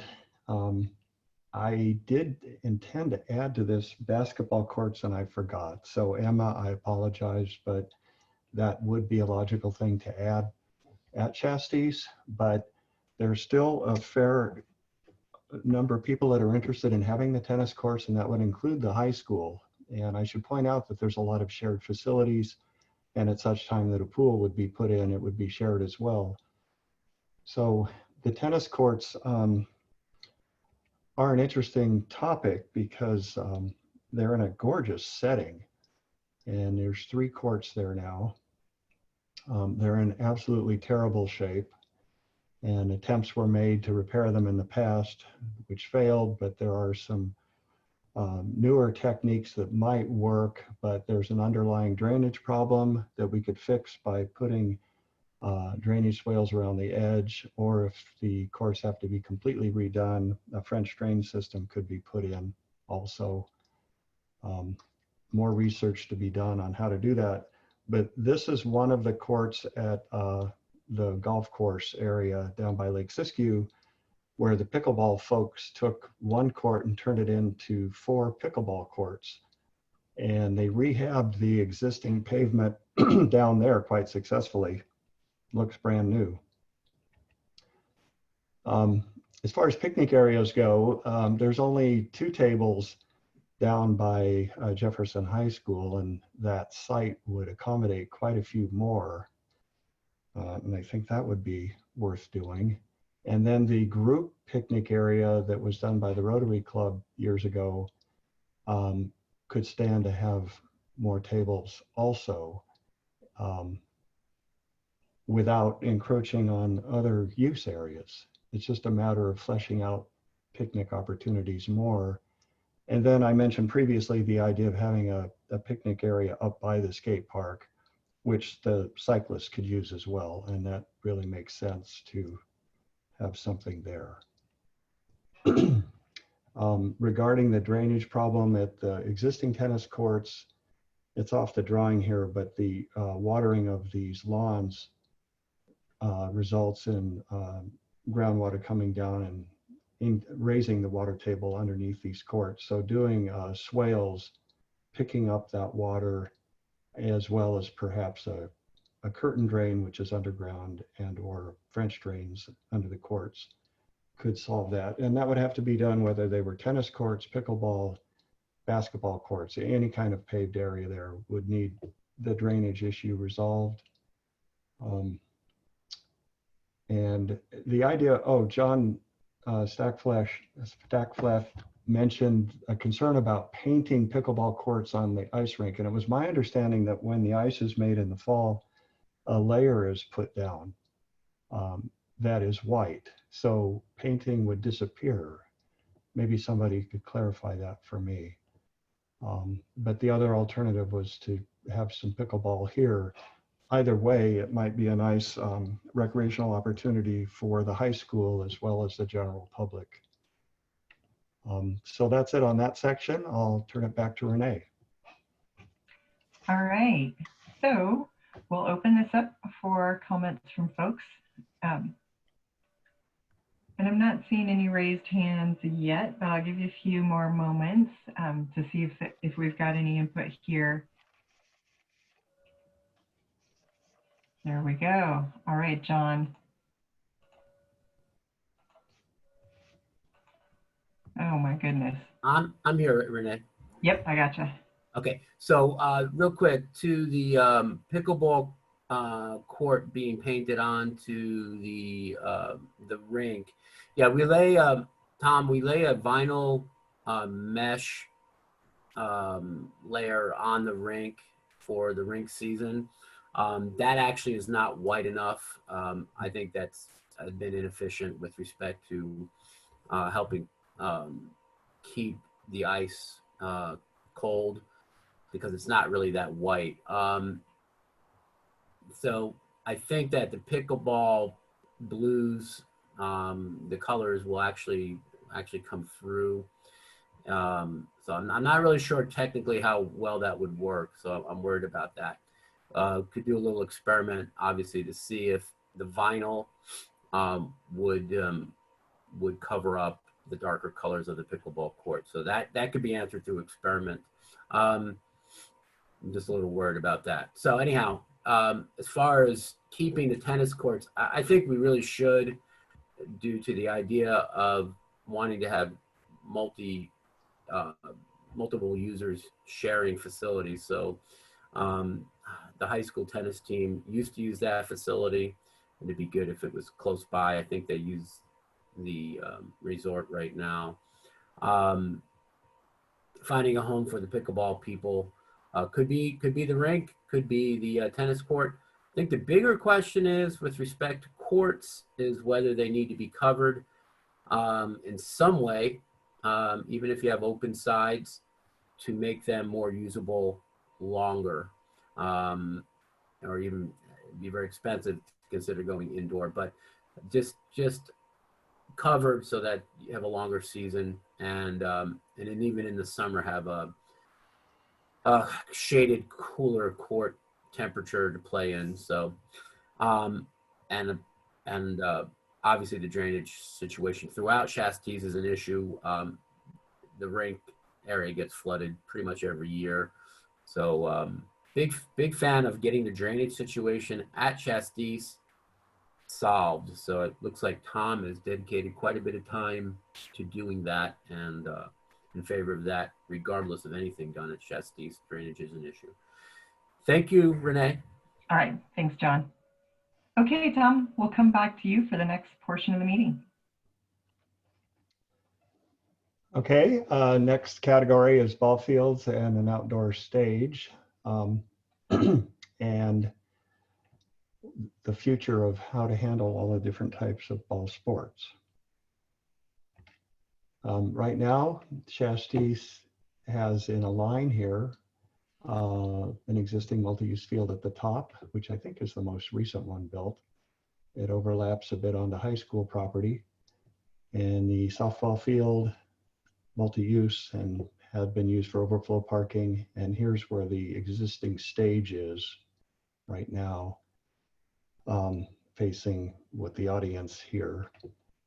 I did intend to add to this basketball courts and I forgot. So Emma, I apologize, but that would be a logical thing to add at Shastice, but there's still a fair number of people that are interested in having the tennis courts, and that would include the high school. And I should point out that there's a lot of shared facilities, and at such time that a pool would be put in, it would be shared as well. So the tennis courts are an interesting topic because they're in a gorgeous setting, and there's 3 courts there now. They're in absolutely terrible shape, and attempts were made to repair them in the past, which failed, but there are some newer techniques that might work, but there's an underlying drainage problem that we could fix by putting drainage swales around the edge, or if the courts have to be completely redone, a French drain system could be put in also. More research to be done on how to do that. But this is one of the courts at the golf course area down by Lake Siskiyou, where the pickleball folks took one court and turned it into 4 pickleball courts. And they rehabbed the existing pavement down there quite successfully. Looks brand new. As far as picnic areas go, there's only 2 tables down by Jefferson High School, and that site would accommodate quite a few more. And I think that would be worth doing. And then the group picnic area that was done by the Rotary Club years ago could stand to have more tables also, without encroaching on other use areas. It's just a matter of fleshing out picnic opportunities more. And then I mentioned previously the idea of having a picnic area up by the skate park, which the cyclists could use as well. And that really makes sense to have something there. Regarding the drainage problem at the existing tennis courts, it's off the drawing here, but the watering of these lawns results in groundwater coming down and raising the water table underneath these courts. So doing swales, picking up that water, as well as perhaps a curtain drain, which is underground, and or French drains under the courts could solve that. And that would have to be done whether they were tennis courts, pickleball, basketball courts, any kind of paved area there would need the drainage issue resolved. And the idea, oh, John Stackflesh mentioned a concern about painting pickleball courts on the ice rink. And it was my understanding that when the ice is made in the fall, a layer is put down that is white. So painting would disappear. Maybe somebody could clarify that for me. But the other alternative was to have some pickleball here. Either way, it might be a nice recreational opportunity for the high school as well as the general public. So that's it on that section. I'll turn it back to Renee. All right, so we'll open this up for comments from folks. And I'm not seeing any raised hands yet, but I'll give you a few more moments to see if we've got any input here. There we go. All right, John. Oh my goodness. I'm here, Renee. Yep, I gotcha. Okay, so real quick, to the pickleball court being painted onto the rink. Yeah, we lay Tom, we lay a vinyl mesh layer on the rink for the rink season. That actually is not white enough. I think that's been inefficient with respect to helping keep the ice cold, because it's not really that white. So I think that the pickleball blues, the colors will actually come through. So I'm not really sure technically how well that would work. So I'm worried about that. Could do a little experiment, obviously, to see if the vinyl would cover up the darker colors of the pickleball court. So that could be answered through experiment. I'm just a little worried about that. So anyhow, as far as keeping the tennis courts, I think we really should, due to the idea of wanting to have multiple users sharing facilities. So the high school tennis team used to use that facility, and it'd be good if it was close by. I think they use the resort right now. Finding a home for the pickleball people could be the rink, could be the tennis court. I think the bigger question is, with respect to courts, is whether they need to be covered in some way, even if you have open sides, to make them more usable longer, or even be very expensive to consider going indoor, but just covered so that you have a longer season, and then even in the summer have a shaded, cooler court temperature to play in. So, and obviously the drainage situation throughout Shastice is an issue. The rink area gets flooded pretty much every year. So big fan of getting the drainage situation at Shastice solved. So it looks like Tom has dedicated quite a bit of time to doing that, and in favor of that, regardless of anything done at Shastice. Drainage is an issue. Thank you, Renee. All right, thanks, John. Okay, Tom, we'll come back to you for the next portion of the meeting. Okay, next category is ball fields and an outdoor stage. And the future of how to handle all the different types of ball sports. Right now, Shastice has in a line here an existing multi-use field at the top, which I think is the most recent one built. It overlaps a bit on the high school property, and the softball field, multi-use, and had been used for overflow parking. And here's where the existing stage is right now, facing with the audience here.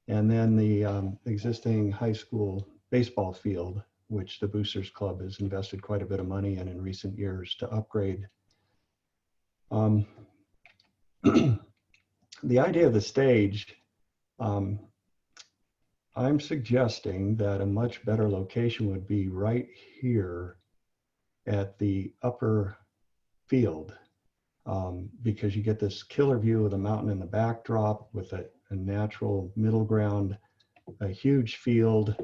And then the existing high school baseball field, which the Boosters Club has invested quite a bit of money in recent years to upgrade. The idea of the stage, I'm suggesting that a much better location would be right here at the upper field, because you get this killer view of the mountain in the backdrop with a natural middle ground, a huge field,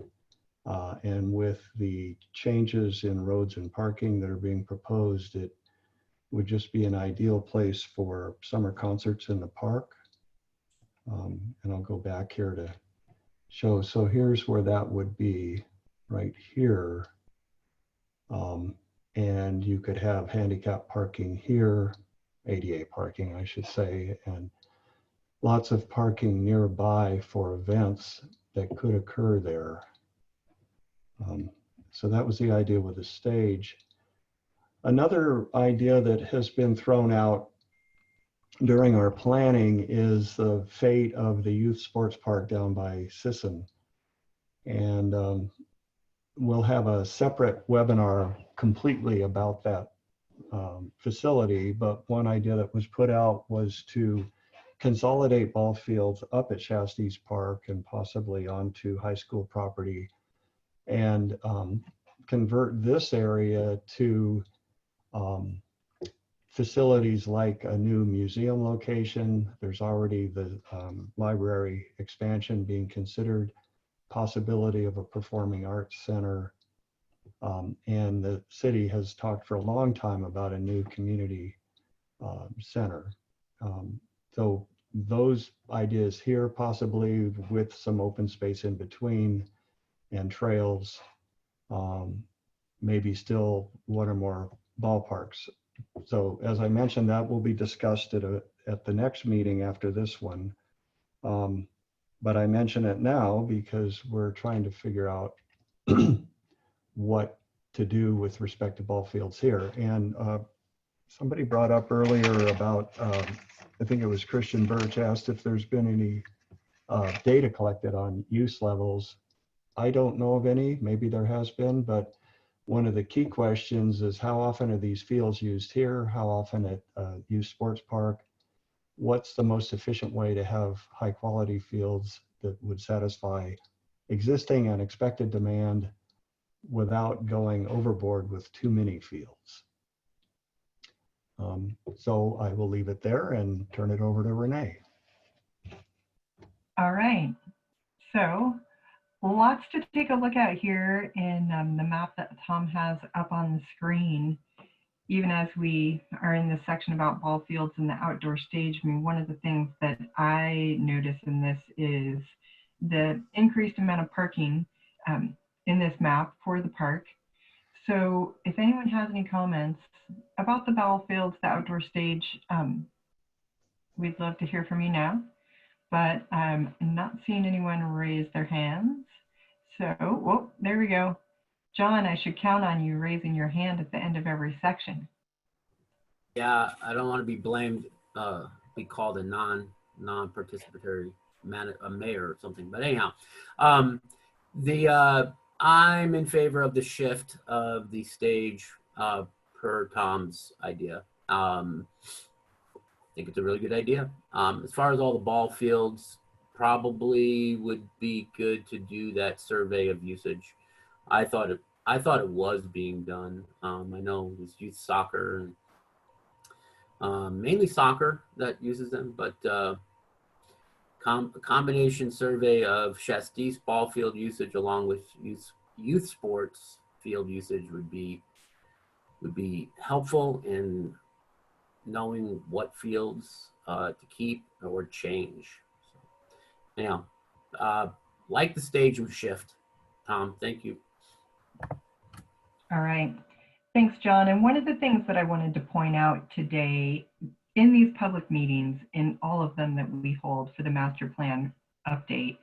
and with the changes in roads and parking that are being proposed, it would just be an ideal place for summer concerts in the park. And I'll go back here to show. So here's where that would be, right here. And you could have handicap parking here, ADA parking, I should say, and lots of parking nearby for events that could occur there. So that was the idea with the stage. Another idea that has been thrown out during our planning is the fate of the youth sports park down by Sisson. And we'll have a separate webinar completely about that facility, but one idea that was put out was to consolidate ball fields up at Shastice Park and possibly onto high school property, and convert this area to facilities like a new museum location. There's already the library expansion being considered, possibility of a performing arts center. And the city has talked for a long time about a new community center. So those ideas here, possibly with some open space in between and trails, maybe still one or more ballparks. So as I mentioned, that will be discussed at the next meeting after this one. But I mention it now because we're trying to figure out what to do with respect to ball fields here. And somebody brought up earlier about, I think it was Christian Birch, asked if there's been any data collected on use levels. I don't know of any, maybe there has been, but one of the key questions is how often are these fields used here? How often at youth sports park? What's the most efficient way to have high quality fields that would satisfy existing and expected demand without going overboard with too many fields? So I will leave it there and turn it over to Renee. All right. So lots to take a look at here in the map that Tom has up on the screen. Even as we are in this section about ball fields and the outdoor stage, I mean, one of the things that I notice in this is the increased amount of parking in this map for the park. So if anyone has any comments about the ball fields, the outdoor stage, we'd love to hear from you now, but I'm not seeing anyone raise their hands. So, whoa, there we go. John, I should count on you raising your hand at the end of every section. Yeah, I don't want to be blamed, be called a non-participatory mayor or something. But anyhow, I'm in favor of the shift of the stage per Tom's idea. I think it's a really good idea. As far as all the ball fields, probably would be good to do that survey of usage. I thought it was being done. I know there's youth soccer and mainly soccer that uses them, but a combination survey of Shastice ball field usage along with youth sports field usage would be helpful in knowing what fields to keep or change. So, anyhow, like the stage shift, Tom. Thank you. All right. Thanks, John. And one of the things that I wanted to point out today in these public meetings, in all of them that we hold for the master plan update,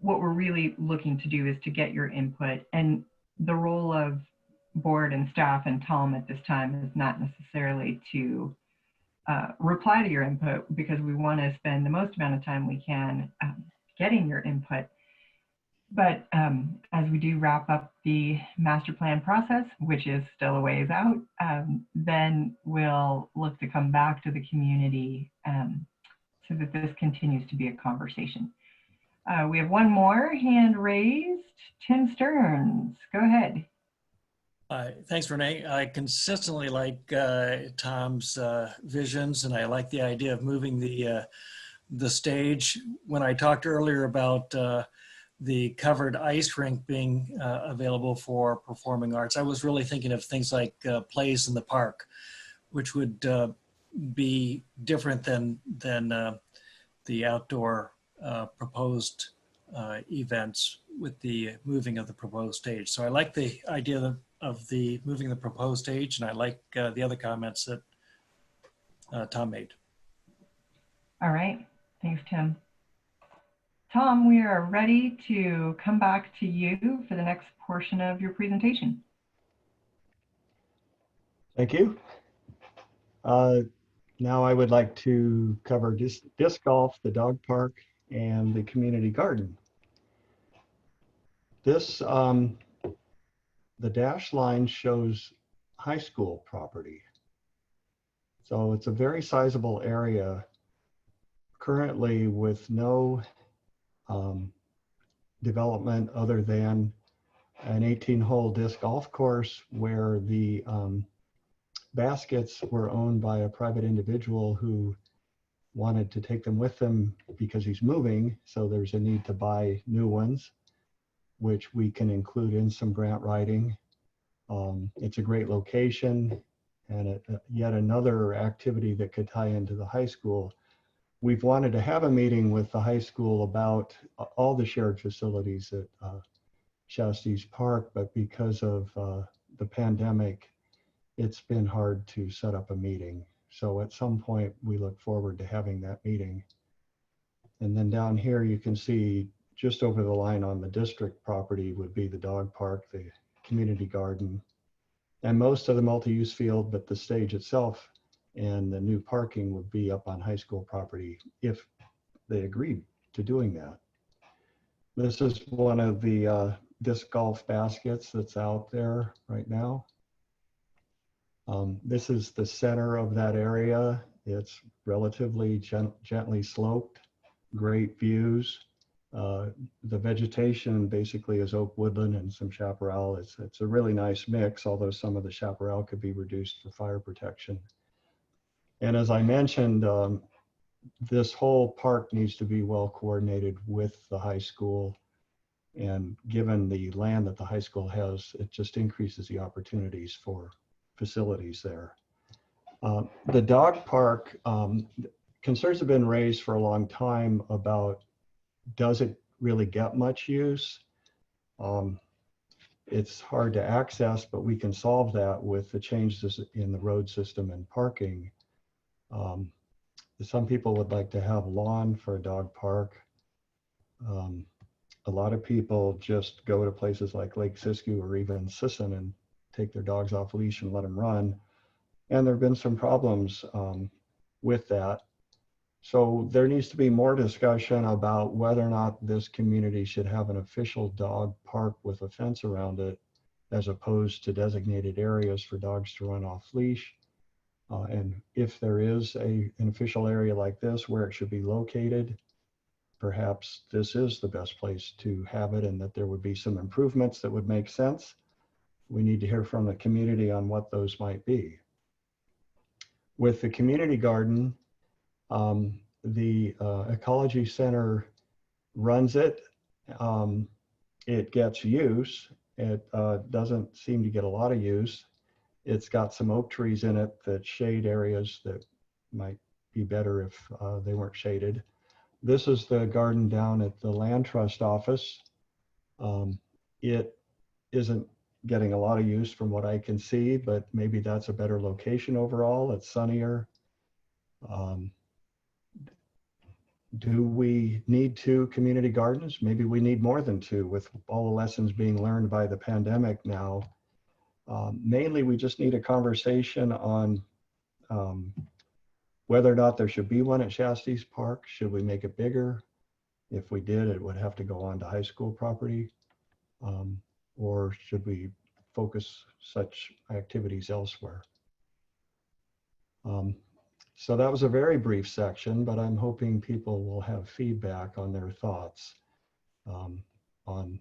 what we're really looking to do is to get your input. And the role of board and staff and Tom at this time is not necessarily to reply to your input, because we want to spend the most amount of time we can getting your input. But as we do wrap up the master plan process, which is still a ways out, then we'll look to come back to the community so that this continues to be a conversation. We have one more hand raised. Tim Stearns, go ahead. Thanks, Renee. I consistently like Tom's visions, and I like the idea of moving the stage. When I talked earlier about the covered ice rink being available for performing arts, I was really thinking of things like plays in the park, which would be different than the outdoor proposed events with the moving of the proposed stage. So I like the idea of the moving the proposed stage, and I like the other comments that Tom made. All right, thanks, Tim. Tom, we are ready to come back to you for the next portion of your presentation. Thank you. Now I would like to cover disc golf, the dog park, and the community garden. This, the dashed line shows high school property. So it's a very sizable area currently with no development other than an 18-hole disc golf course where the baskets were owned by a private individual who wanted to take them with him because he's moving. So there's a need to buy new ones, which we can include in some grant writing. It's a great location and yet another activity that could tie into the high school. We've wanted to have a meeting with the high school about all the shared facilities at Shastice Park, but because of the pandemic, it's been hard to set up a meeting. So at some point, we look forward to having that meeting. And then down here, you can see just over the line on the district property would be the dog park, the community garden, and most of the multi-use field, but the stage itself and the new parking would be up on high school property if they agreed to doing that. This is one of the disc golf baskets that's out there right now. This is the center of that area. It's relatively gently sloped, great views. The vegetation basically is oak woodland and some chaparral. It's a really nice mix, although some of the chaparral could be reduced for fire protection. And as I mentioned, this whole park needs to be well coordinated with the high school. And given the land that the high school has, it just increases the opportunities for facilities there. The dog park, concerns have been raised for a long time about, does it really get much use? It's hard to access, but we can solve that with the changes in the road system and parking. Some people would like to have lawn for a dog park. A lot of people just go to places like Lake Siskiyou or even Sisson and take their dogs off leash and let them run. And there have been some problems with that. So there needs to be more discussion about whether or not this community should have an official dog park with a fence around it, as opposed to designated areas for dogs to run off leash. And if there is an official area like this, where it should be located, perhaps this is the best place to have it, and that there would be some improvements that would make sense. We need to hear from the community on what those might be. With the community garden, the Ecology Center runs it. It gets use. It doesn't seem to get a lot of use. It's got some oak trees in it that shade areas that might be better if they weren't shaded. This is the garden down at the Land Trust office. It isn't getting a lot of use from what I can see, but maybe that's a better location overall. It's sunnier. Do we need 2 community gardens? Maybe we need more than 2 with all the lessons being learned by the pandemic now. Mainly, we just need a conversation on whether or not there should be one at Shastice Park. Should we make it bigger? If we did, it would have to go on to high school property. Or should we focus such activities elsewhere? So that was a very brief section, but I'm hoping people will have feedback on their thoughts. on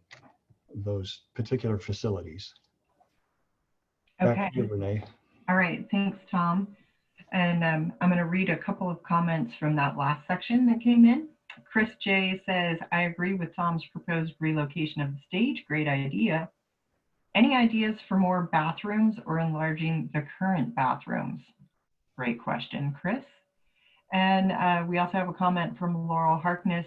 those particular facilities. Back Okay. to you, Renee. All right. Thanks, Tom. And I'm going to read a couple of comments from that last section that came in. Chris J says, I agree with Tom's proposed relocation of the stage. Great idea. Any ideas for more bathrooms or enlarging the current bathrooms? Great question, Chris. And we also have a comment from Laurel Harkness.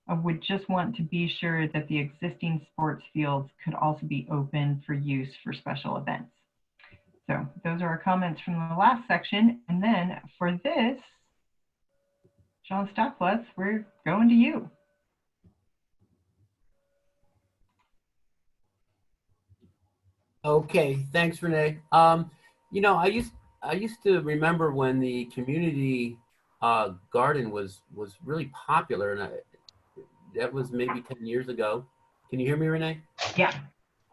Would just want to be sure that the existing sports fields could also be open for use for special events. So those are our comments from the last section. And then for this, John Stocklitz, we're going to you. Okay, thanks, Renee. You know, I used to remember when the community garden was really popular, and that was maybe 10 years ago. Can you hear me, Renee? Yeah.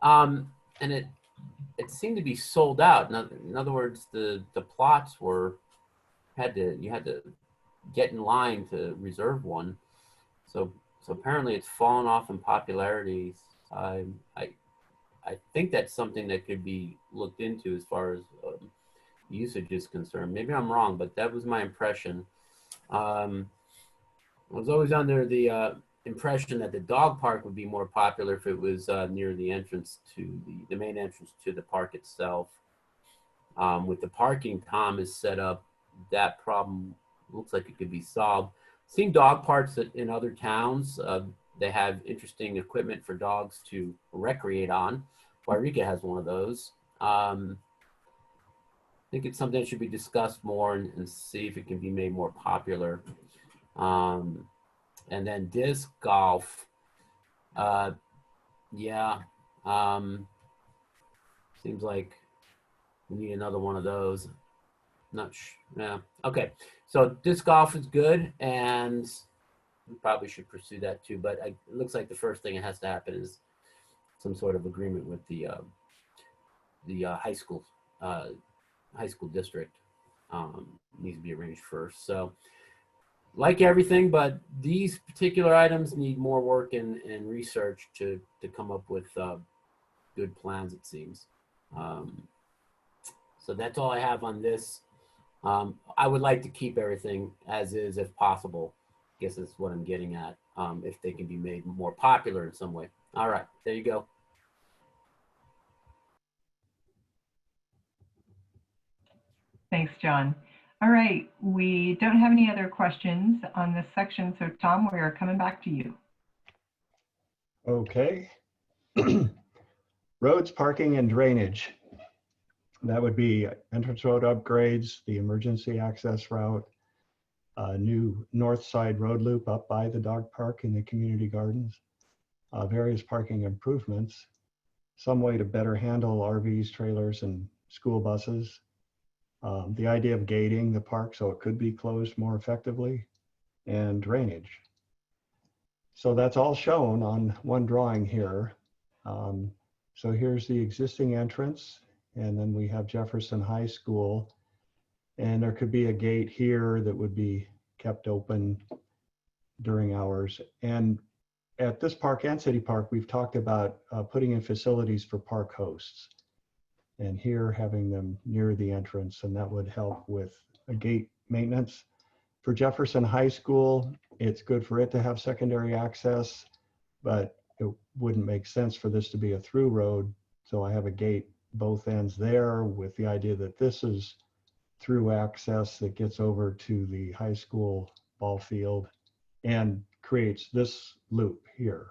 And it seemed to be sold out. In other words, the plots you had to get in line to reserve one. So apparently it's fallen off in popularity. I think that's something that could be looked into as far as usage is concerned. Maybe I'm wrong, but that was my impression. I was always under the impression that the dog park would be more popular if it was near the entrance to the main entrance to the park itself. With the parking Tom is set up, that problem looks like it could be solved. Seen dog parks in other towns. They have interesting equipment for dogs to recreate on. Wairika has one of those. I think it's something that should be discussed more and see if it can be made more popular. And then disc golf. Yeah. Seems like we need another one of those. Yeah. Okay. So disc golf is good, and we probably should pursue that too. But it looks like the first thing that has to happen is some sort of agreement with the high school district. Needs to be arranged first. So, like everything, but these particular items need more work and research to come up with good plans, it seems. So that's all I have on this. I would like to keep everything as is if possible. I guess that's what I'm getting at, if they can be made more popular in some way. All right, there you go. Thanks, John. All right, we don't have any other questions on this section. So Tom, we are coming back to you. Okay. Roads, parking, and drainage. That would be entrance road upgrades, the emergency access route, a new north side road loop up by the dog park and the community gardens, various parking improvements, some way to better handle RVs, trailers, and school buses. The idea of gating the park so it could be closed more effectively, and drainage. So that's all shown on one drawing here. So here's the existing entrance, and then we have Jefferson High School, and there could be a gate here that would be kept open during hours. And at this park and City Park, we've talked about putting in facilities for park hosts, and here having them near the entrance, and that would help with a gate maintenance. For Jefferson High School, it's good for it to have secondary access, but it wouldn't make sense for this to be a through road. So I have a gate both ends there with the idea that this is through access that gets over to the high school ball field and creates this loop here.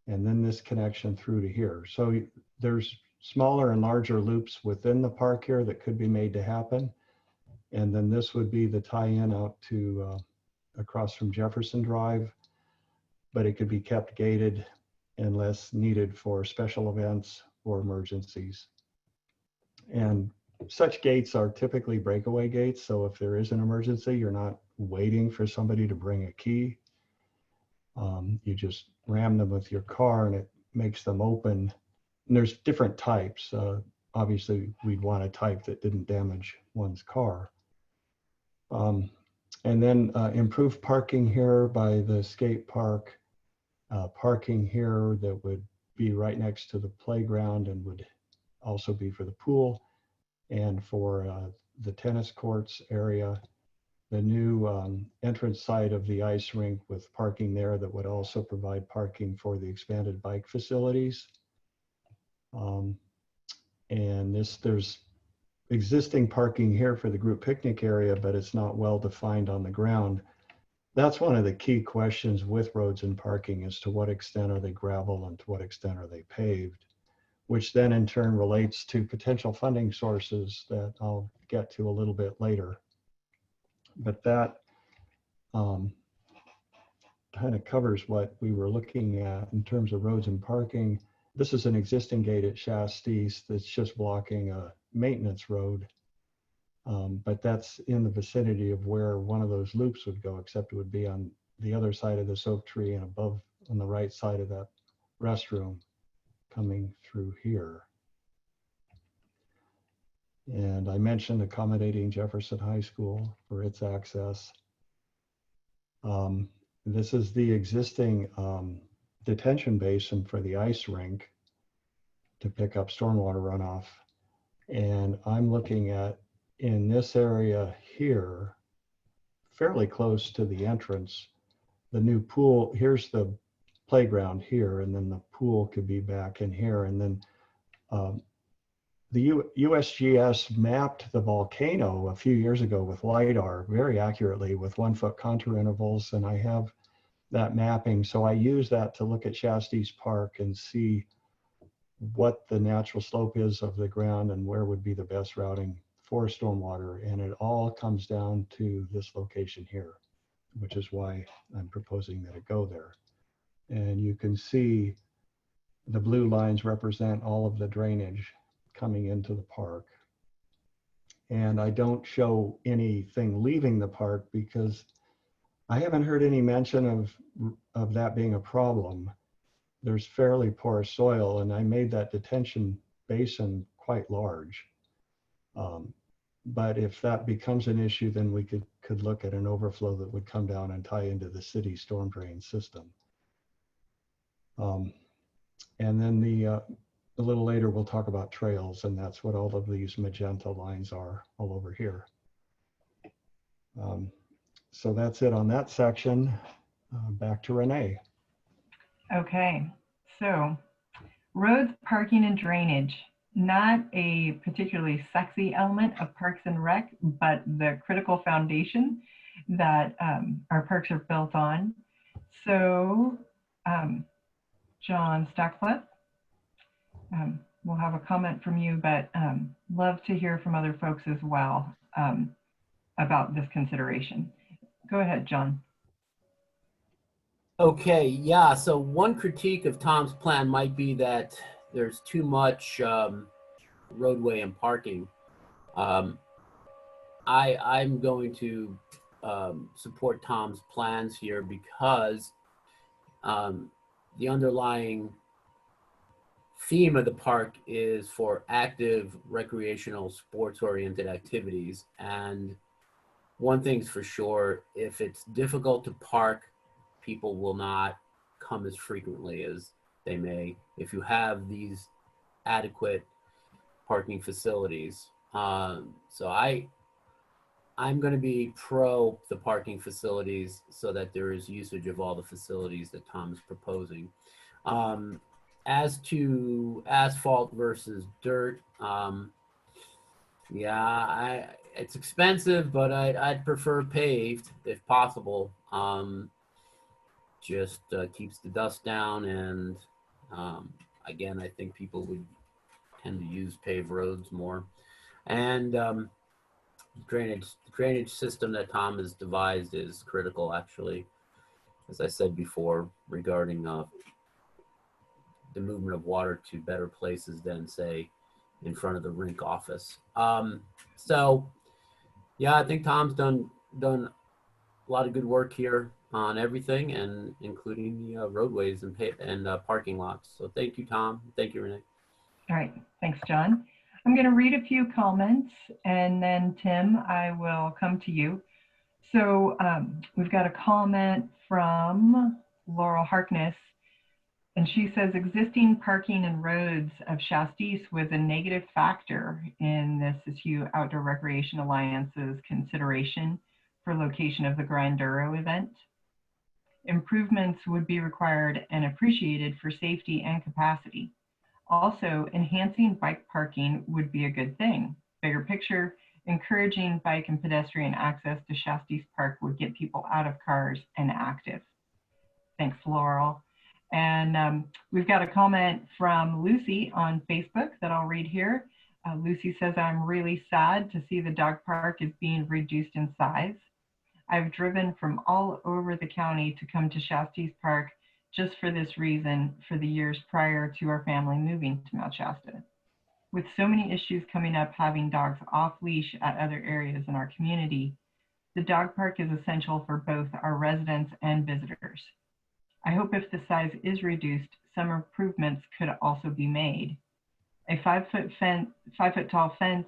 And then this connection through to here. So there's smaller and larger loops within the park here that could be made to happen. And then this would be the tie-in out to across from Jefferson Drive, but it could be kept gated unless needed for special events or emergencies. And such gates are typically breakaway gates. So if there is an emergency, you're not waiting for somebody to bring a key. You just ram them with your car and it makes them open. And there's different types. Obviously, we'd want a type that didn't damage one's car. And then improved parking here by the skate park. parking here that would be right next to the playground and would also be for the pool and for the tennis courts area. The new entrance side of the ice rink with parking there that would also provide parking for the expanded bike facilities. And there's existing parking here for the group picnic area, but it's not well defined on the ground. That's one of the key questions with roads and parking, is to what extent are they gravel and to what extent are they paved, which then in turn relates to potential funding sources that I'll get to a little bit later. But that kind of covers what we were looking at in terms of roads and parking. This is an existing gate at Shastice that's just blocking a maintenance road. But that's in the vicinity of where one of those loops would go, except it would be on the other side of this oak tree and above on the right side of that restroom coming through here. And I mentioned accommodating Jefferson High School for its access. This is the existing detention basin for the ice rink to pick up stormwater runoff. And I'm looking at, in this area here, fairly close to the entrance, the new pool. Here's the playground here, and then the pool could be back in here. And then the USGS mapped the volcano a few years ago with LiDAR very accurately with 1 foot contour intervals. And I have that mapping. So I use that to look at Shastice Park and see what the natural slope is of the ground and where would be the best routing for stormwater. And it all comes down to this location here, which is why I'm proposing that it go there. And you can see the blue lines represent all of the drainage coming into the park. And I don't show anything leaving the park because I haven't heard any mention of that being a problem. There's fairly porous soil, and I made that detention basin quite large. But if that becomes an issue, then we could look at an overflow that would come down and tie into the city storm drain system. And then a little later, we'll talk about trails, and that's what all of these magenta lines are all over here. So that's it on that section. Back to Renee. Okay, so roads, parking, and drainage. Not a particularly sexy element of Parks and Rec, but the critical foundation that our parks are built on. So, John Stacklet, we'll have a comment from you, but love to hear from other folks as well about this consideration. Go ahead, John. Okay, yeah, so one critique of Tom's plan might be that there's too much roadway and parking. I'm going to support Tom's plans here because the underlying theme of the park is for active recreational sports-oriented activities. And one thing's for sure, if it's difficult to park, people will not come as frequently as they may if you have these adequate parking facilities. So I'm going to be pro the parking facilities so that there is usage of all the facilities that Tom is proposing. As to asphalt versus dirt, yeah, it's expensive, but I'd prefer paved if possible. Just keeps the dust down, and again, I think people would tend to use paved roads more. And the drainage system that Tom has devised is critical, actually, as I said before, regarding the movement of water to better places than, say, in front of the rink office. So, yeah, I think Tom's done a lot of good work here on everything, and including the roadways and parking lots. So thank you, Tom. Thank you, Renee. All right, thanks, John. I'm going to read a few comments, and then Tim, I will come to you. So we've got a comment from Laurel Harkness. And she says existing parking and roads of Shastice was a negative factor in the Siskiyou Outdoor Recreation Alliance's consideration for location of the Granduro event. Improvements would be required and appreciated for safety and capacity. Also, enhancing bike parking would be a good thing. Bigger picture, encouraging bike and pedestrian access to Shastice Park would get people out of cars and active. Thanks, Laurel. And we've got a comment from Lucy on Facebook that I'll read here. Lucy says, I'm really sad to see the dog park is being reduced in size. I've driven from all over the county to come to Shastice Park just for this reason for the years prior to our family moving to Mount Shasta. With so many issues coming up having dogs off leash at other areas in our community, the dog park is essential for both our residents and visitors. I hope if the size is reduced, some improvements could also be made. A 5-foot tall fence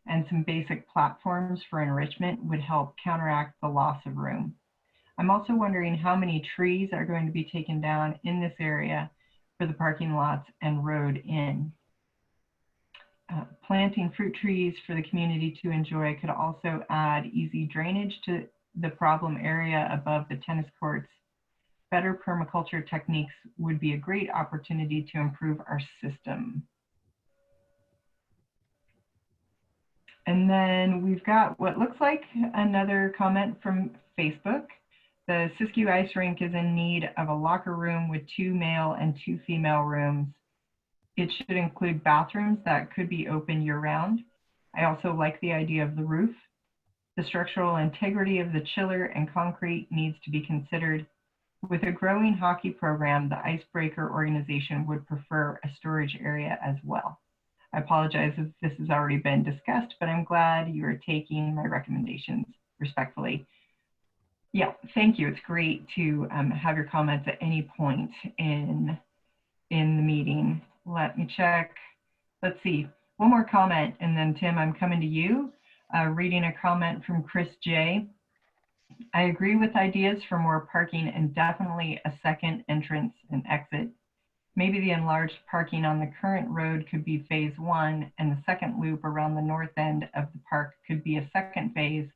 and some basic platforms for enrichment would help counteract the loss of room. I'm also wondering how many trees are going to be taken down in this area for the parking lots and road in. Planting fruit trees for the community to enjoy could also add easy drainage to the problem area above the tennis courts. Better permaculture techniques would be a great opportunity to improve our system. And then we've got what looks like another comment from Facebook. The Siskiyou Ice Rink is in need of a locker room with 2 male and 2 female rooms. It should include bathrooms that could be open year-round. I also like the idea of the roof. The structural integrity of the chiller and concrete needs to be considered. With a growing hockey program, the Icebreaker organization would prefer a storage area as well. I apologize if this has already been discussed, but I'm glad you are taking my recommendations respectfully. Yeah, thank you. It's great to have your comments at any point in the meeting. Let me check. Let's see. One more comment, and then Tim, I'm coming to you. Reading a comment from Chris J. I agree with ideas for more parking and definitely a second entrance and exit. Maybe the enlarged parking on the current road could be phase 1, and the second loop around the north end of the park could be a second phase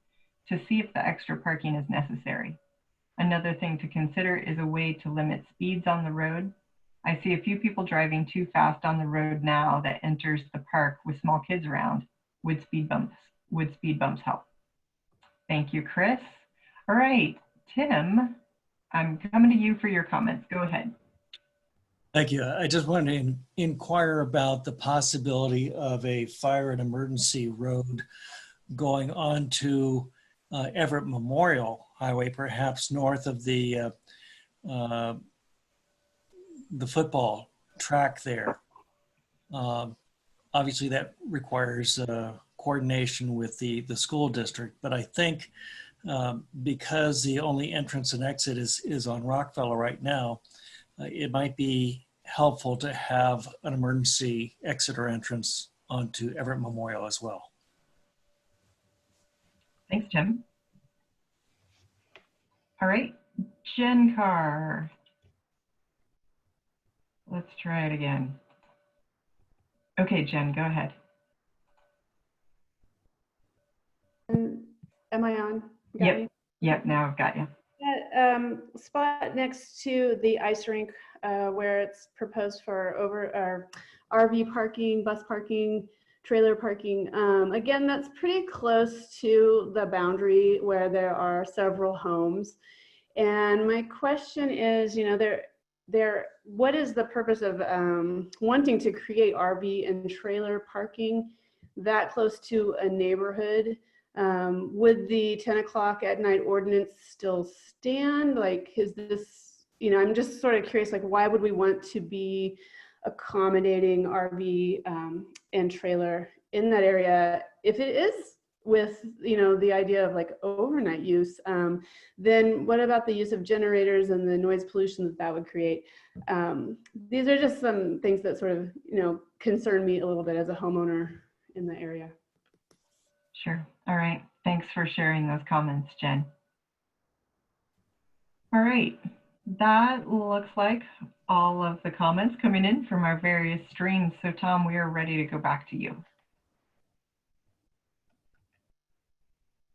to see if the extra parking is necessary. Another thing to consider is a way to limit speeds on the road. I see a few people driving too fast on the road now that enters the park with small kids around. Would speed bumps help? Thank you, Chris. All right, Tim, I'm coming to you for your comments. Go ahead. Thank you. I just wanted to inquire about the possibility of a fire and emergency road going on to Everett Memorial Highway, perhaps north of the football track there. Obviously, that requires coordination with the school district, but I think because the only entrance and exit is on Rockefeller right now, it might be helpful to have an emergency exit or entrance onto Everett Memorial as well. Thanks, Tim. All right, Jen Carr. Let's try it again. Okay, Jen, go ahead. Am I on? Yep. Yep, now I've got you. That spot next to the ice rink where it's proposed for RV parking, bus parking, trailer parking. Again, that's pretty close to the boundary where there are several homes. And my question is, you know, what is the purpose of wanting to create RV and trailer parking that close to a neighborhood? Would the 10 o'clock at night ordinance still stand? Like, is this, you know, I'm just sort of curious, like, why would we want to be accommodating RV and trailer in that area? If it is with, you know, the idea of like overnight use, then what about the use of generators and the noise pollution that would create? These are just some things that sort of, you know, concern me a little bit as a homeowner in the area. Sure. All right. Thanks for sharing those comments, Jen. All right. That looks like all of the comments coming in from our various streams. So Tom, we are ready to go back to you.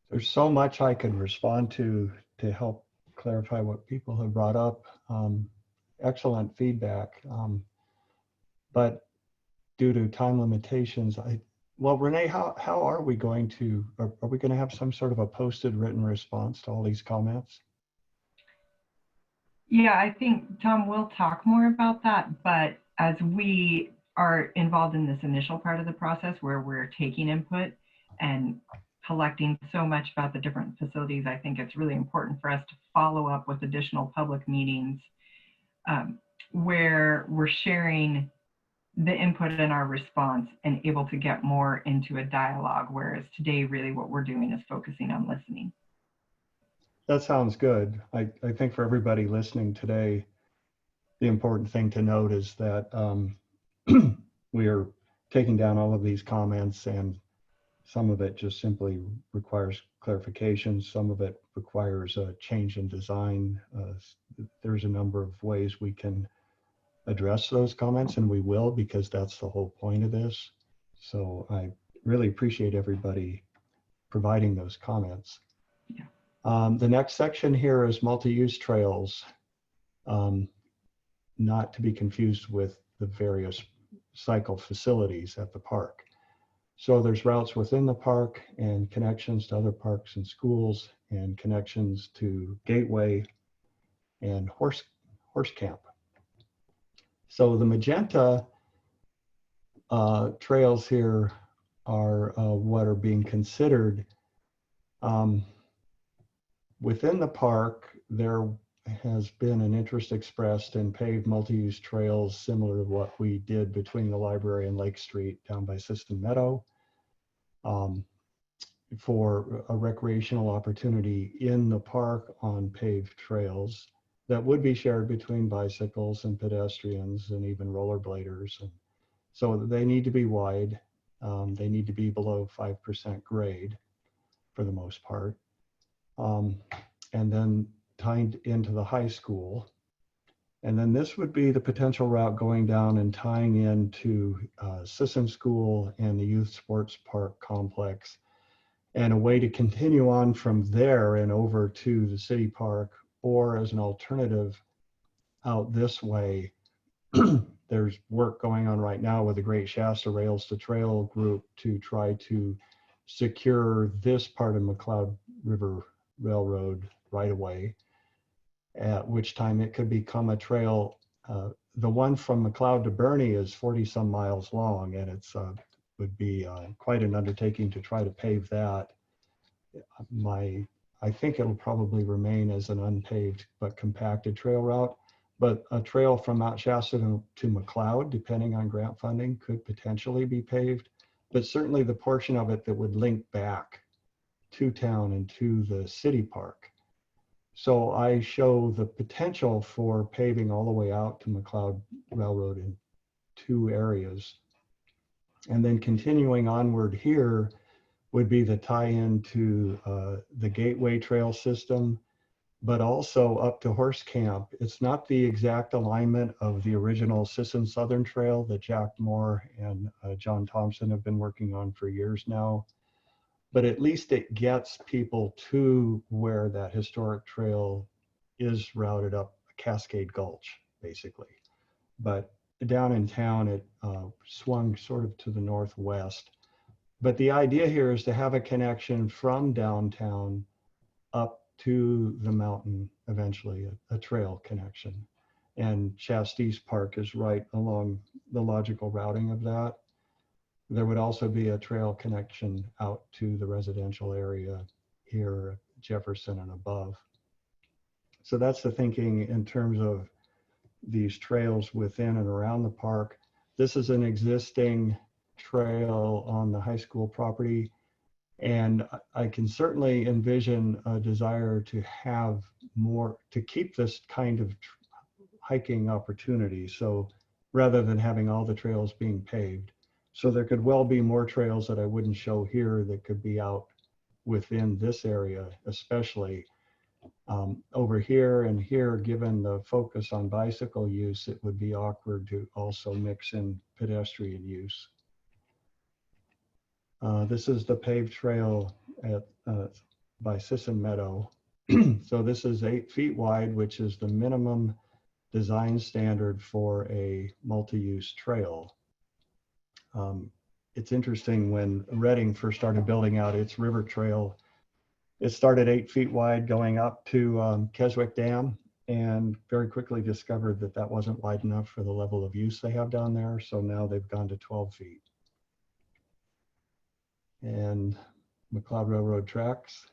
There's so much I could respond to help clarify what people have brought up. Excellent feedback. But due to time limitations, well, Renee, how are we going to, are we going to have some sort of a posted written response to all these comments? Yeah, I think Tom will talk more about that, but as we are involved in this initial part of the process where we're taking input and collecting so much about the different facilities, I think it's really important for us to follow up with additional public meetings where we're sharing the input in our response and able to get more into a dialogue, whereas today really what we're doing is focusing on listening. That sounds good. I think for everybody listening today, the important thing to note is that we are taking down all of these comments, and some of it just simply requires clarification. Some of it requires a change in design. There's a number of ways we can address those comments, and we will, because that's the whole point of this. So I really appreciate everybody providing those comments. Yeah. The next section here is multi-use trails, not to be confused with the various cycle facilities at the park. So there's routes within the park and connections to other parks and schools and connections to Gateway and Horse Camp. So the magenta trails here are what are being considered. Within the park, there has been an interest expressed in paved multi-use trails similar to what we did between the library and Lake Street down by Siston Meadow, for a recreational opportunity in the park on paved trails that would be shared between bicycles and pedestrians and even rollerbladers. And so they need to be wide. They need to be below 5% grade for the most part. And then tied into the high school. And then this would be the potential route going down and tying into Sisson School and the Youth Sports Park complex, and a way to continue on from there and over to the city park, or as an alternative out this way. There's work going on right now with the Great Shasta Rails to Trail group to try to secure this part of McLeod River Railroad right away, at which time it could become a trail. The one from McLeod to Bernie is 40 some miles long, and it's would be quite an undertaking to try to pave that. I think it'll probably remain as an unpaved but compacted trail route, but a trail from Mount Shasta to McLeod, depending on grant funding, could potentially be paved, but certainly the portion of it that would link back to town and to the city park. So I show the potential for paving all the way out to McLeod Railroad in two areas. And then continuing onward here would be the tie-in to the Gateway Trail system, but also up to Horse Camp. It's not the exact alignment of the original Sisson Southern Trail that Jack Moore and John Thompson have been working on for years now, but at least it gets people to where that historic trail is routed up Cascade Gulch, basically. But down in town, it swung sort of to the northwest. But the idea here is to have a connection from downtown up to the mountain, eventually a trail connection. And Shastice Park is right along the logical routing of that. There would also be a trail connection out to the residential area here, Jefferson and above. So that's the thinking in terms of these trails within and around the park. This is an existing trail on the high school property, and I can certainly envision a desire to have more, to keep this kind of hiking opportunity. So rather than having all the trails being paved, so there could well be more trails that I wouldn't show here that could be out within this area, especially. Over here and here, given the focus on bicycle use, it would be awkward to also mix in pedestrian use. This is the paved trail at by Sisson Meadow. So this is 8 feet wide, which is the minimum design standard for a multi-use trail. It's interesting, when Reading first started building out its river trail, it started 8 feet wide going up to Keswick Dam, and very quickly discovered that that wasn't wide enough for the level of use they have down there. So now they've gone to 12 feet. And McLeod Railroad tracks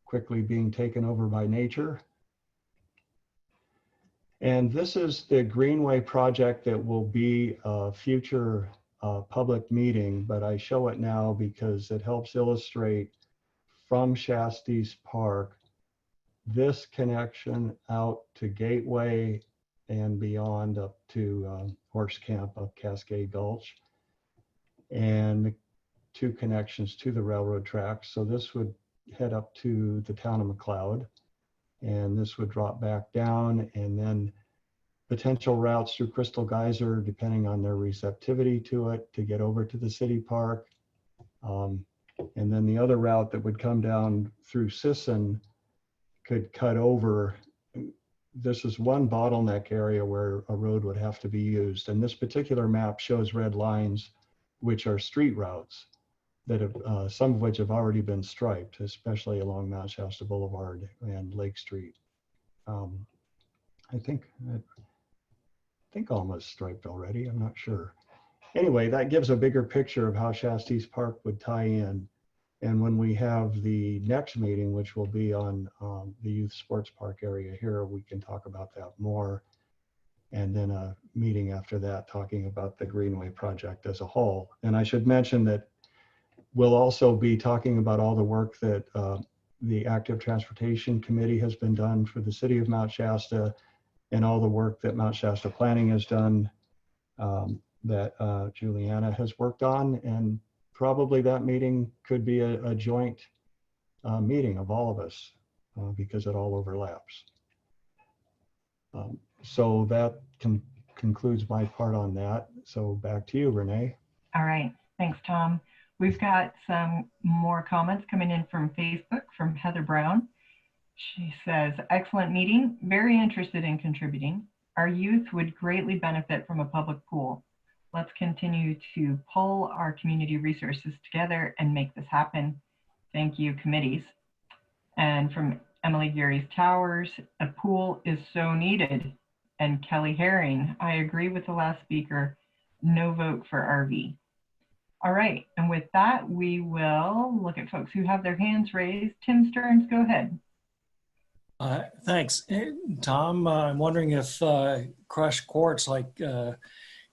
quickly being taken over by nature. And this is the Greenway project that will be a future public meeting, but I show it now because it helps illustrate from Shastice Park this connection out to Gateway and beyond up to Horse Camp up Cascade Gulch, and 2 connections to the railroad tracks. So this would head up to the town of McLeod, and this would drop back down, and then potential routes through Crystal Geyser, depending on their receptivity to it, to get over to the city park. And then the other route that would come down through Sisson could cut over. This is one bottleneck area where a road would have to be used. And this particular map shows red lines, which are street routes that have, some of which have already been striped, especially along Mount Shasta Boulevard and Lake Street. I think almost striped already, I'm not sure. Anyway, that gives a bigger picture of how Shastice Park would tie in. And when we have the next meeting, which will be on the youth sports park area here, we can talk about that more. And then a meeting after that talking about the Greenway project as a whole. And I should mention that we'll also be talking about all the work that the Active Transportation Committee has been done for the city of Mount Shasta, and all the work that Mount Shasta Planning has done, that Juliana has worked on. And probably that meeting could be a joint meeting of all of us because it all overlaps. So that concludes my part on that. So back to you, Renee. All right, thanks, Tom. We've got some more comments coming in from Facebook from Heather Brown. She says, excellent meeting, very interested in contributing. Our youth would greatly benefit from a public pool. Let's continue to pull our community resources together and make this happen. Thank you, committees. And from Emily Gary's Towers, a pool is so needed. And Kelly Herring, I agree with the last speaker, no vote for RV. All right, and with that, we will look at folks who have their hands raised. Tim Stearns, go ahead. Thanks. Tom, I'm wondering if crushed quartz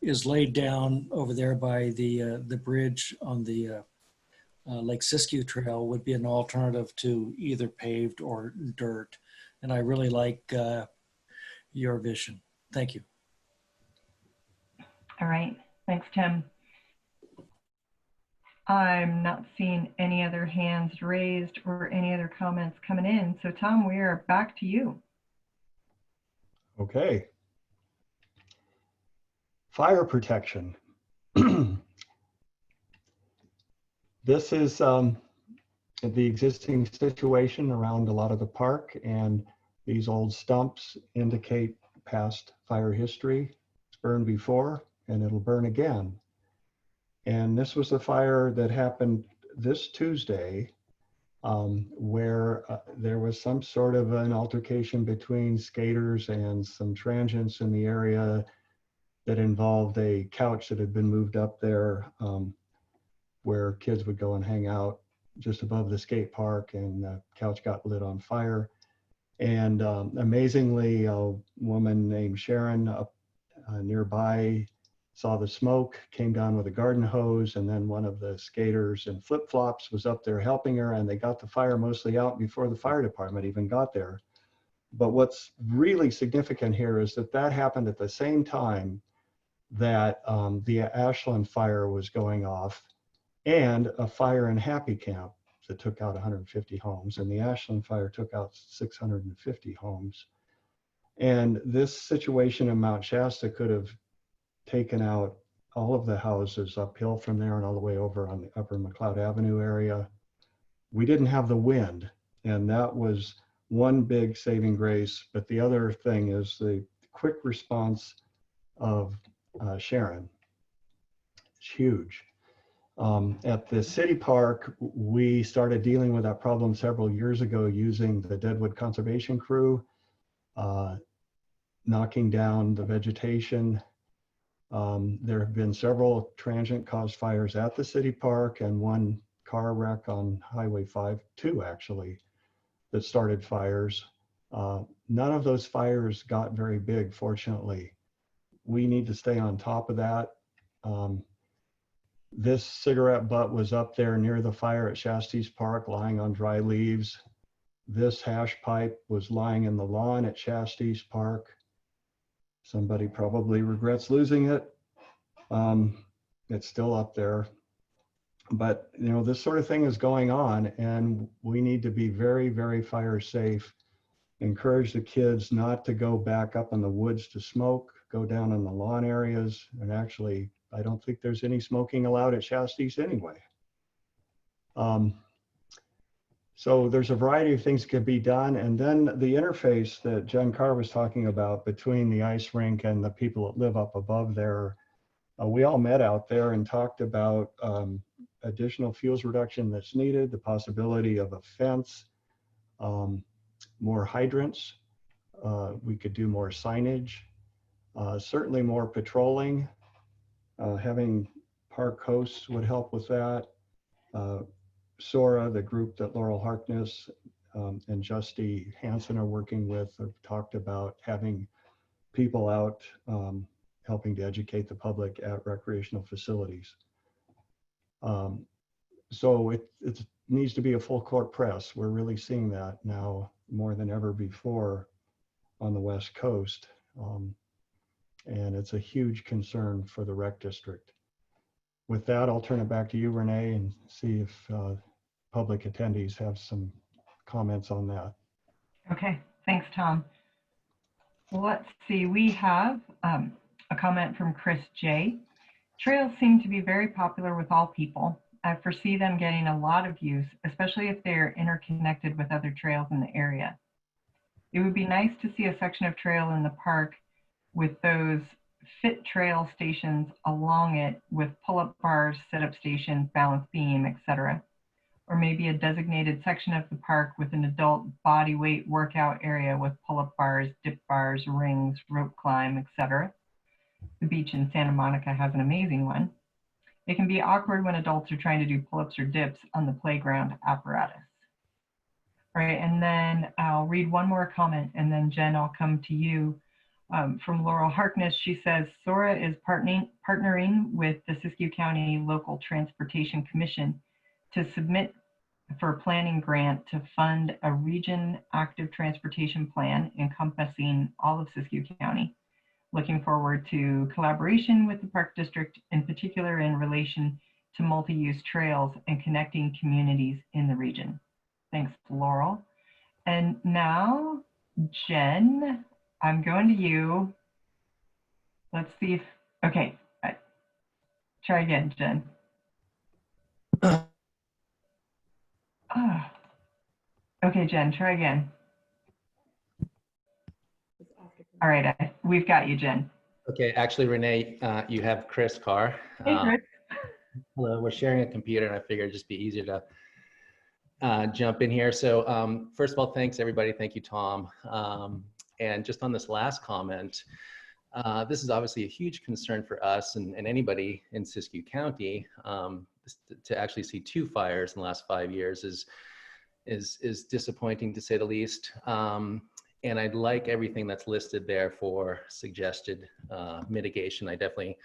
is laid down over there by the bridge on the Lake Siskiyou Trail would be an alternative to either paved or dirt. And I really like your vision. Thank you. All right, thanks, Tim. I'm not seeing any other hands raised or any other comments coming in. So Tom, we are back to you. Okay. Fire protection. This is the existing situation around a lot of the park, and these old stumps indicate past fire history. It's burned before and it'll burn again. And this was a fire that happened this Tuesday where there was some sort of an altercation between skaters and some transients in the area that involved a couch that had been moved up there where kids would go and hang out just above the skate park, and the couch got lit on fire. And amazingly, a woman named Sharon up nearby saw the smoke, came down with a garden hose, and then one of the skaters in flip-flops was up there helping her, and they got the fire mostly out before the fire department even got there. But what's really significant here is that that happened at the same time that the Ashland fire was going off, and a fire in Happy Camp. that took out 150 homes, and the Ashland fire took out 650 homes. And this situation in Mount Shasta could have taken out all of the houses uphill from there and all the way over on the upper McLeod Avenue area. We didn't have the wind, and that was one big saving grace. But the other thing is the quick response of Sharon. It's huge. At the city park, we started dealing with that problem several years ago using the Deadwood Conservation Crew, knocking down the vegetation. There have been several transient caused fires at the city park and one car wreck on Highway 2 actually, that started fires. None of those fires got very big, fortunately. We need to stay on top of that. This cigarette butt was up there near the fire at Shastice Park, lying on dry leaves. This hash pipe was lying in the lawn at Shastice Park. Somebody probably regrets losing it. It's still up there. But you know, this sort of thing is going on, and we need to be very, very fire safe. Encourage the kids not to go back up in the woods to smoke, go down in the lawn areas. And actually, I don't think there's any smoking allowed at Shastice anyway. So there's a variety of things that can be done. And then the interface that Jen Carr was talking about between the ice rink and the people that live up above there, we all met out there and talked about additional fuels reduction that's needed, the possibility of a fence, more hydrants. We could do more signage, certainly more patrolling. Having park hosts would help with that. SORA, the group that Laurel Harkness and Justy Hansen are working with, have talked about having people out helping to educate the public at recreational facilities. So it needs to be a full court press. We're really seeing that now more than ever before on the West Coast. And it's a huge concern for the rec district. With that, I'll turn it back to you, Renee, and see if public attendees have some comments on that. Okay, thanks, Tom. Let's see, we have a comment from Chris J. Trails seem to be very popular with all people. I foresee them getting a lot of use, especially if they are interconnected with other trails in the area. It would be nice to see a section of trail in the park with those fit trail stations along it with pull-up bars, sit-up stations, balance beam, etc. Or maybe a designated section of the park with an adult body weight workout area with pull-up bars, dip bars, rings, rope climb, etc. The beach in Santa Monica has an amazing one. It can be awkward when adults are trying to do pull-ups or dips on the playground apparatus. All right, and then I'll read one more comment, and then Jen, I'll come to you. From Laurel Harkness, she says, SORA is partnering with the Siskiyou County Local Transportation Commission to submit for a planning grant to fund a region active transportation plan encompassing all of Siskiyou County. Looking forward to collaboration with the Park District, in particular in relation to multi-use trails and connecting communities in the region. Thanks, Laurel. And now, Jen, I'm going to you. Let's see if, okay, try again, Jen. Okay, Jen, try again. All right, we've got you, Jen. Okay, actually, Renee, you have Chris Carr. Hey, Chris. Hello, we're sharing a computer, and I figured it'd just be easier to jump in here. So first of all, thanks, everybody. Thank you, Tom. And just on this last comment, this is obviously a huge concern for us and anybody in Siskiyou County. To actually see 2 fires in the last 5 years is disappointing, to say the least. And I'd like everything that's listed there for suggested mitigation. I definitely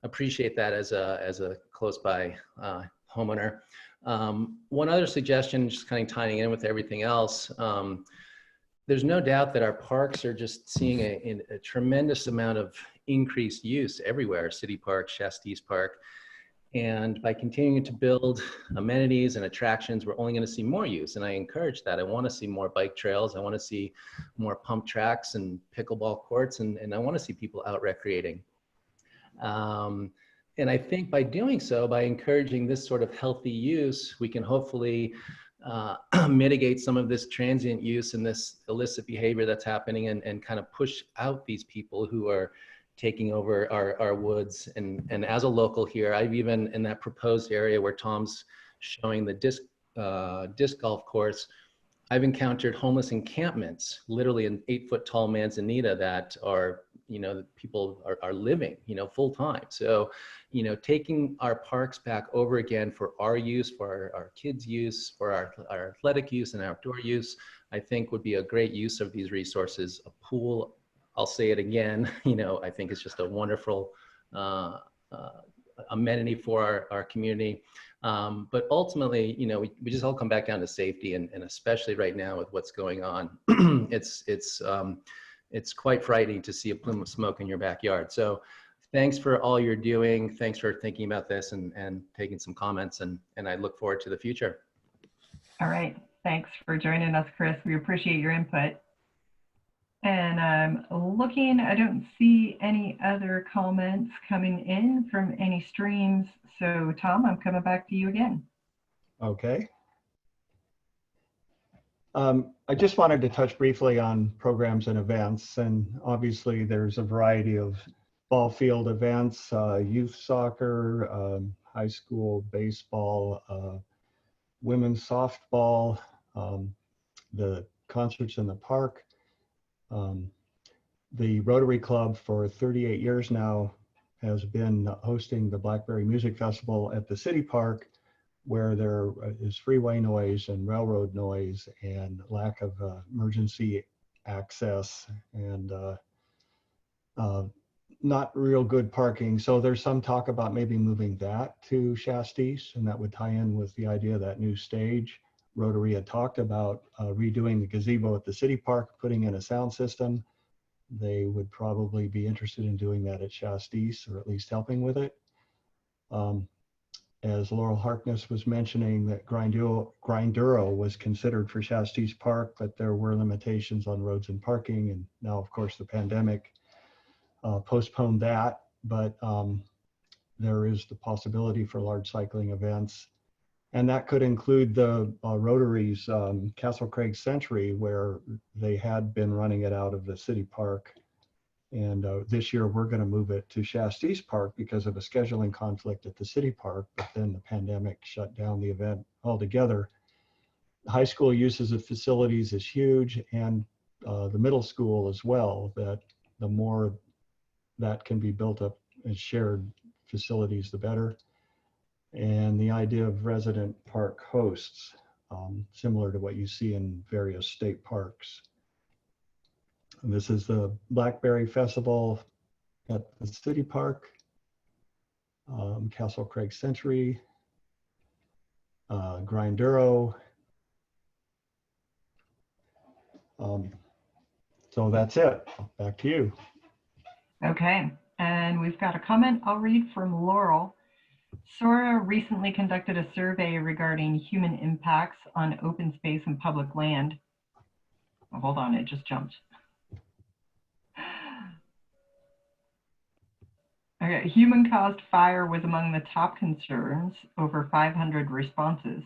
appreciate that as a close by homeowner. One other suggestion, just kind of tying in with everything else, there's no doubt that our parks are just seeing a tremendous amount of increased use everywhere, City Park, Shastice Park. And by continuing to build amenities and attractions, we're only going to see more use. And I encourage that. I want to see more bike trails. I want to see more pump tracks and pickleball courts. And I want to see people out recreating. And I think by doing so, by encouraging this sort of healthy use, we can hopefully mitigate some of this transient use and this illicit behavior that's happening, and kind of push out these people who are taking over our woods. And as a local here, I've even, in that proposed area where Tom's showing the disc golf course, I've encountered homeless encampments, literally an 8-foot tall manzanita that are, people are living, full time. So, taking our parks back over again for our use, for our kids' use, for our athletic use and outdoor use, I think would be a great use of these resources. A pool, I'll say it again, I think it's just a wonderful amenity for our community. But ultimately, we just all come back down to safety, and especially right now with what's going on, it's quite frightening to see a plume of smoke in your backyard. So thanks for all you're doing. Thanks for thinking about this and taking some comments, and I look forward to the future. All right. Thanks for joining us, Chris. We appreciate your input. And I'm looking, I don't see any other comments coming in from any streams. So Tom, I'm coming back to you again. Okay. I just wanted to touch briefly on programs and events. And obviously there's a variety of ball field events, youth soccer, high school baseball, women's softball, the concerts in the park. The Rotary Club for 38 years now has been hosting the Blackberry Music Festival at the city park, where there is freeway noise and railroad noise and lack of emergency access and not real good parking. So there's some talk about maybe moving that to Shastice, and that would tie in with the idea of that new stage. Rotary had talked about redoing the gazebo at the city park, putting in a sound system. They would probably be interested in doing that at Shastice, or at least helping with it. As Laurel Harkness was mentioning, that Grinduro was considered for Shastice Park, but there were limitations on roads and parking. And now, of course, the pandemic postponed that. But there is the possibility for large cycling events. And that could include the Rotary's Castle Craig Century, where they had been running it out of the city park. And this year we're going to move it to Shastice Park because of a scheduling conflict at the city park, but then the pandemic shut down the event altogether. High school uses of facilities is huge, and the middle school as well, that the more that can be built up as shared facilities, the better. And the idea of resident park hosts, similar to what you see in various state parks. And this is the Blackberry Festival at the city park, Castle Craig Century, Grinduro. So that's it. Back to you. Okay, and we've got a comment I'll read from Laurel. SORA recently conducted a survey regarding human impacts on open space and public land. Oh, hold on, it just jumped. Okay, human-caused fire was among the top concerns, over 500 responses.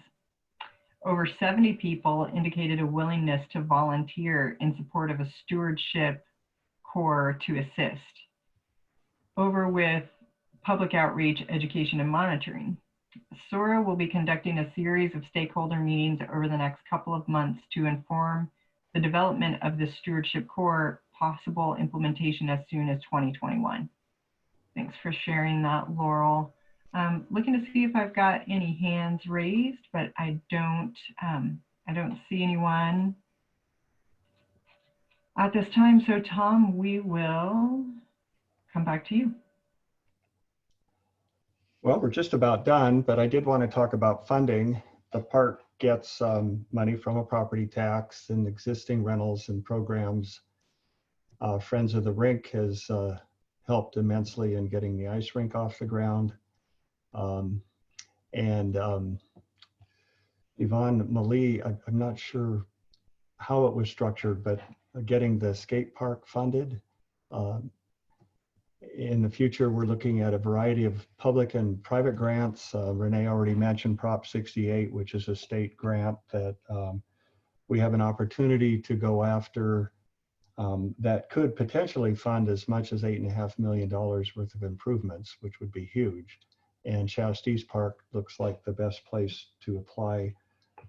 Over 70 people indicated a willingness to volunteer in support of a stewardship corps to assist. Over with public outreach, education, and monitoring. SORA will be conducting a series of stakeholder meetings over the next couple of months to inform the development of the stewardship corps, possible implementation as soon as 2021. Thanks for sharing that, Laurel. Looking to see if I've got any hands raised, but I don't see anyone at this time. So Tom, we will come back to you. Well, we're just about done, but I did want to talk about funding. The park gets money from a property tax and existing rentals and programs. Friends of the Rink has helped immensely in getting the ice rink off the ground. And Yvonne Malie, I'm not sure how it was structured, but getting the skate park funded. In the future, we're looking at a variety of public and private grants. Renee already mentioned Prop 68, which is a state grant that we have an opportunity to go after that could potentially fund as much as $8.5 million worth of improvements, which would be huge. And Shastice Park looks like the best place to apply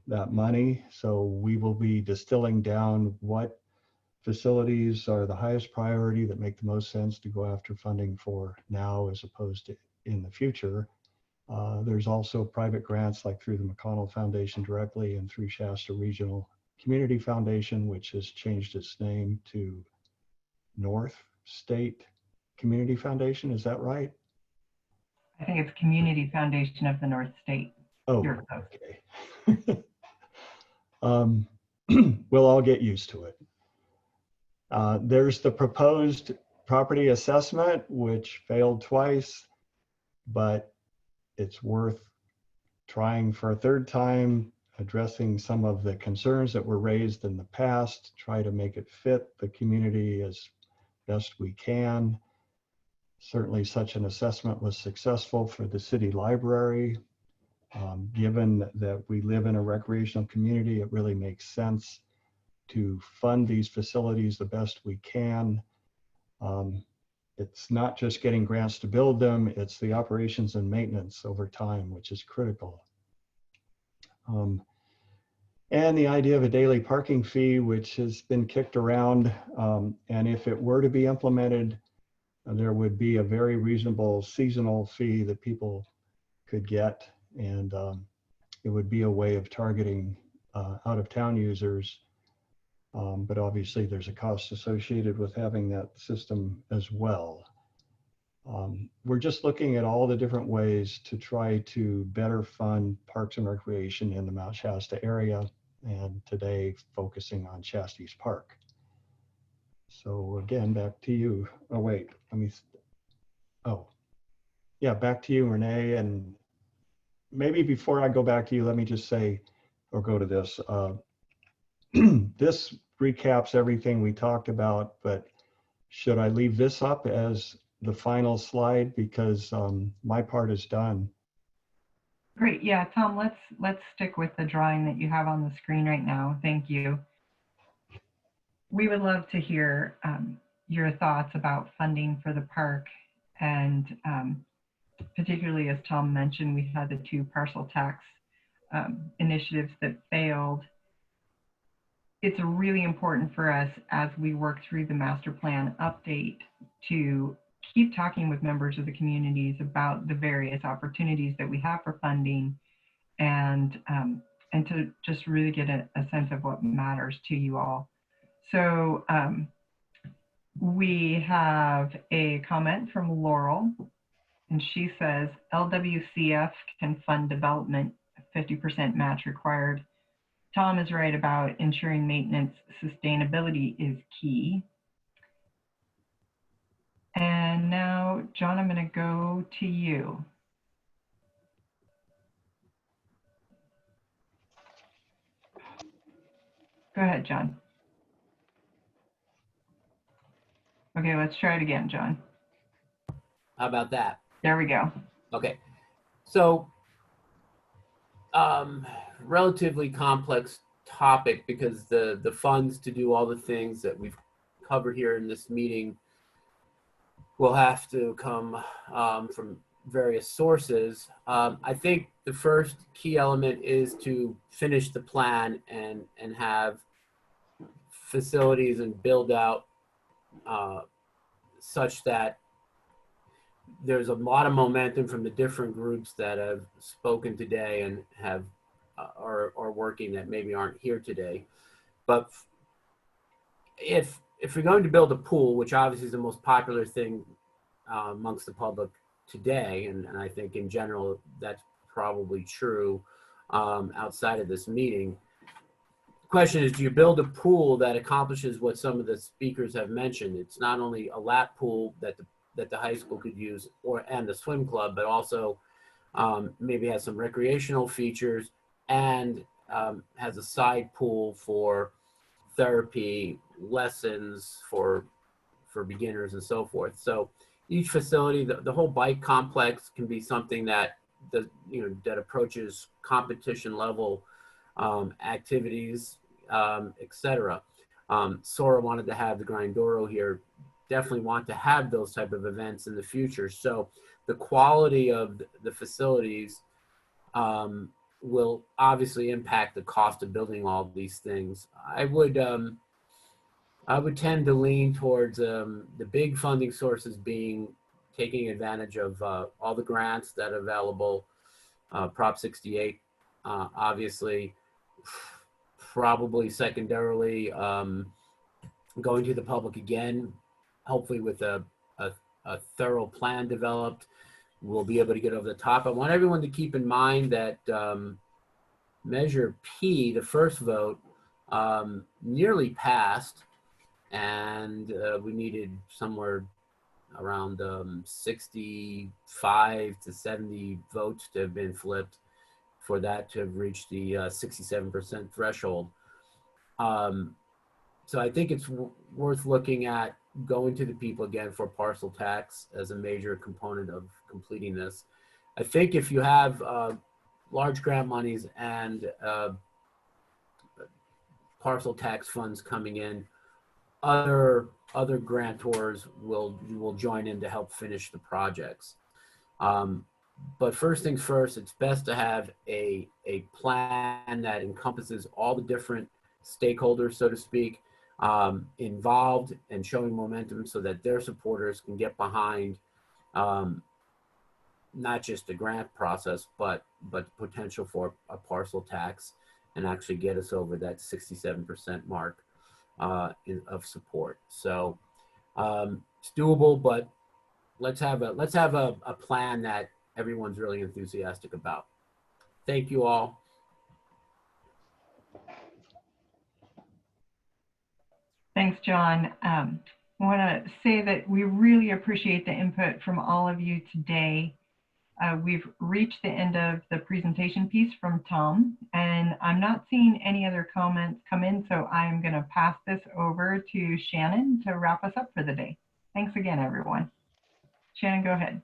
that money. So we will be distilling down what facilities are the highest priority that make the most sense to go after funding for now as opposed to in the future. There's also private grants like through the McConnell Foundation directly and through Shasta Regional Community Foundation, which has changed its name to North State Community Foundation. Is that right? I think it's Community Foundation of the North State. Oh, okay. We'll all get used to it. There's the proposed property assessment, which failed twice, but it's worth trying for a third time, addressing some of the concerns that were raised in the past, try to make it fit the community as best we can. Certainly such an assessment was successful for the city library. Given that we live in a recreational community, it really makes sense to fund these facilities the best we can. It's not just getting grants to build them, it's the operations and maintenance over time, which is critical. And the idea of a daily parking fee, which has been kicked around. And if it were to be implemented, there would be a very reasonable seasonal fee that people could get. And it would be a way of targeting out-of-town users. But obviously there's a cost associated with having that system as well. We're just looking at all the different ways to try to better fund parks and recreation in the Mount Shasta area, and today focusing on Shastice Park. So again, back to you. Oh wait, back to you, Renee. And maybe before I go back to you, let me just say, or go to this. This recaps everything we talked about, but should I leave this up as the final slide? Because my part is done. Great, yeah, Tom, let's stick with the drawing that you have on the screen right now. Thank you. We would love to hear your thoughts about funding for the park, and particularly as Tom mentioned, we had the 2 parcel tax initiatives that failed. It's really important for us as we work through the master plan update to keep talking with members of the communities about the various opportunities that we have for funding, and to just really get a sense of what matters to you all. So we have a comment from Laurel, and she says, LWCF can fund development, 50% match required. Tom is right about ensuring maintenance sustainability is key. And now, John, I'm going to go to you. Go ahead, John. Okay, let's try it again, John. How about that? There we go. Okay. So, relatively complex topic, because the funds to do all the things that we've covered here in this meeting will have to come from various sources. I think the first key element is to finish the plan and have facilities and build out such that there's a lot of momentum from the different groups that have spoken today and have are working that maybe aren't here today. But if we're going to build a pool, which obviously is the most popular thing amongst the public today, and I think in general that's probably true outside of this meeting, the question is, do you build a pool that accomplishes what some of the speakers have mentioned? It's not only a lap pool that the high school could use and the swim club, but also maybe has some recreational features, and has a side pool for therapy, lessons for beginners and so forth. So each facility, the whole bike complex can be something that that approaches competition level activities, etc. Sora wanted to have the Grindoro here. Definitely want to have those type of events in the future. So the quality of the facilities will obviously impact the cost of building all these things. I would tend to lean towards the big funding sources being taking advantage of all the grants that are available, Prop 68, obviously, probably secondarily going to the public again, hopefully with a thorough plan developed, we'll be able to get over the top. I want everyone to keep in mind that Measure P, the first vote, nearly passed, and we needed somewhere around 65 to 70 votes to have been flipped for that to have reached the 67% threshold. So I think it's worth looking at going to the people again for parcel tax as a major component of completing this. I think if you have large grant monies and parcel tax funds coming in, other grantors will join in to help finish the projects. But first things first, it's best to have a plan that encompasses all the different stakeholders, so to speak, involved and showing momentum so that their supporters can get behind not just the grant process, but potential for a parcel tax and actually get us over that 67% mark of support. So it's doable, but let's have a plan that everyone's really enthusiastic about. Thank you all. Thanks, John. I want to say that we really appreciate the input from all of you today. We've reached the end of the presentation piece from Tom, and I'm not seeing any other comments come in, so I'm going to pass this over to Shannon to wrap us up for the day. Thanks again, everyone. Shannon, go ahead.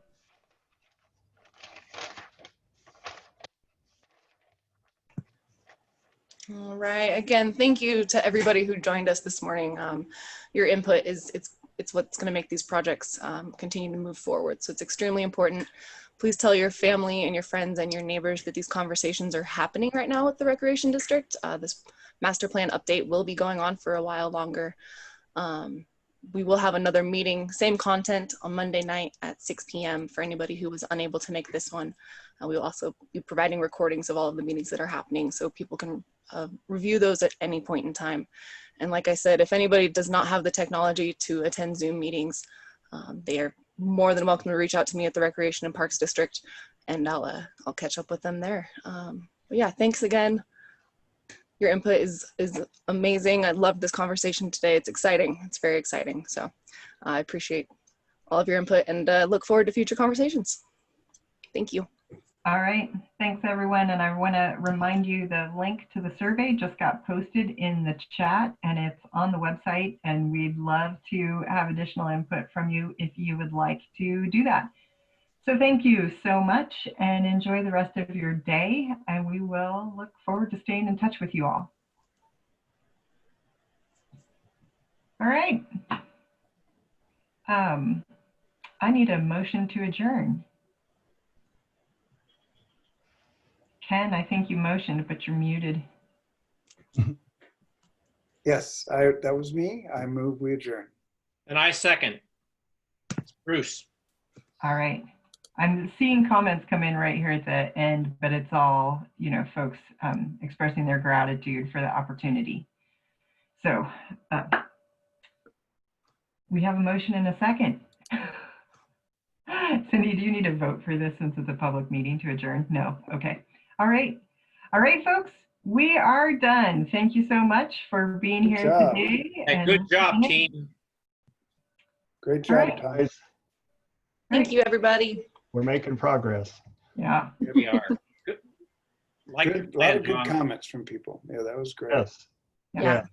All right. Again, thank you to everybody who joined us this morning. Your input it's what's going to make these projects continue to move forward. So it's extremely important. Please tell your family and your friends and your neighbors that these conversations are happening right now with the Recreation District. This master plan update will be going on for a while longer. We will have another meeting, same content on Monday night at 6 p.m. for anybody who was unable to make this one. We will also be providing recordings of all of the meetings that are happening so people can review those at any point in time. And like I said, if anybody does not have the technology to attend Zoom meetings, they are more than welcome to reach out to me at the Recreation and Parks District, and I'll catch up with them there. But yeah, thanks again. Your input is amazing. I love this conversation today. It's exciting. It's very exciting. So I appreciate all of your input and look forward to future conversations. Thank you. All right, thanks everyone. And I want to remind you the link to the survey just got posted in the chat and it's on the website, and we'd love to have additional input from you if you would like to do that. So thank you so much and enjoy the rest of your day, and we will look forward to staying in touch with you all. All right. I need a motion to adjourn. Ken, I think you motioned, but you're muted. Yes, that was me. I move we adjourn. And I second. Bruce. All right. I'm seeing comments come in right here at the end, but it's all, you know, folks expressing their gratitude for the opportunity. So we have a motion and a second. Cindy, do you need to vote for this since it's a public meeting to adjourn? No. Okay. All right. All right, folks. We are done. Thank you so much for being here today. Hey, good job, team. Great job, guys. Thank you, everybody. We're making progress. Yeah. Here we are. Good. Like your Good, a lot of plan, good Tom. comments from people. Yeah, that was great. Yes. Yeah. Yeah.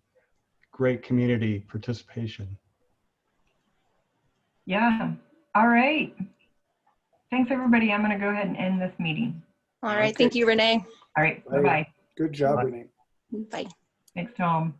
Great community participation. Yeah. All right. Thanks, everybody. I'm going to go ahead and end this meeting. All right. Okay. Thank you, Renee. All right. Bye. Bye-bye. Good job, Bye. Renee. Bye. Thanks, Tom.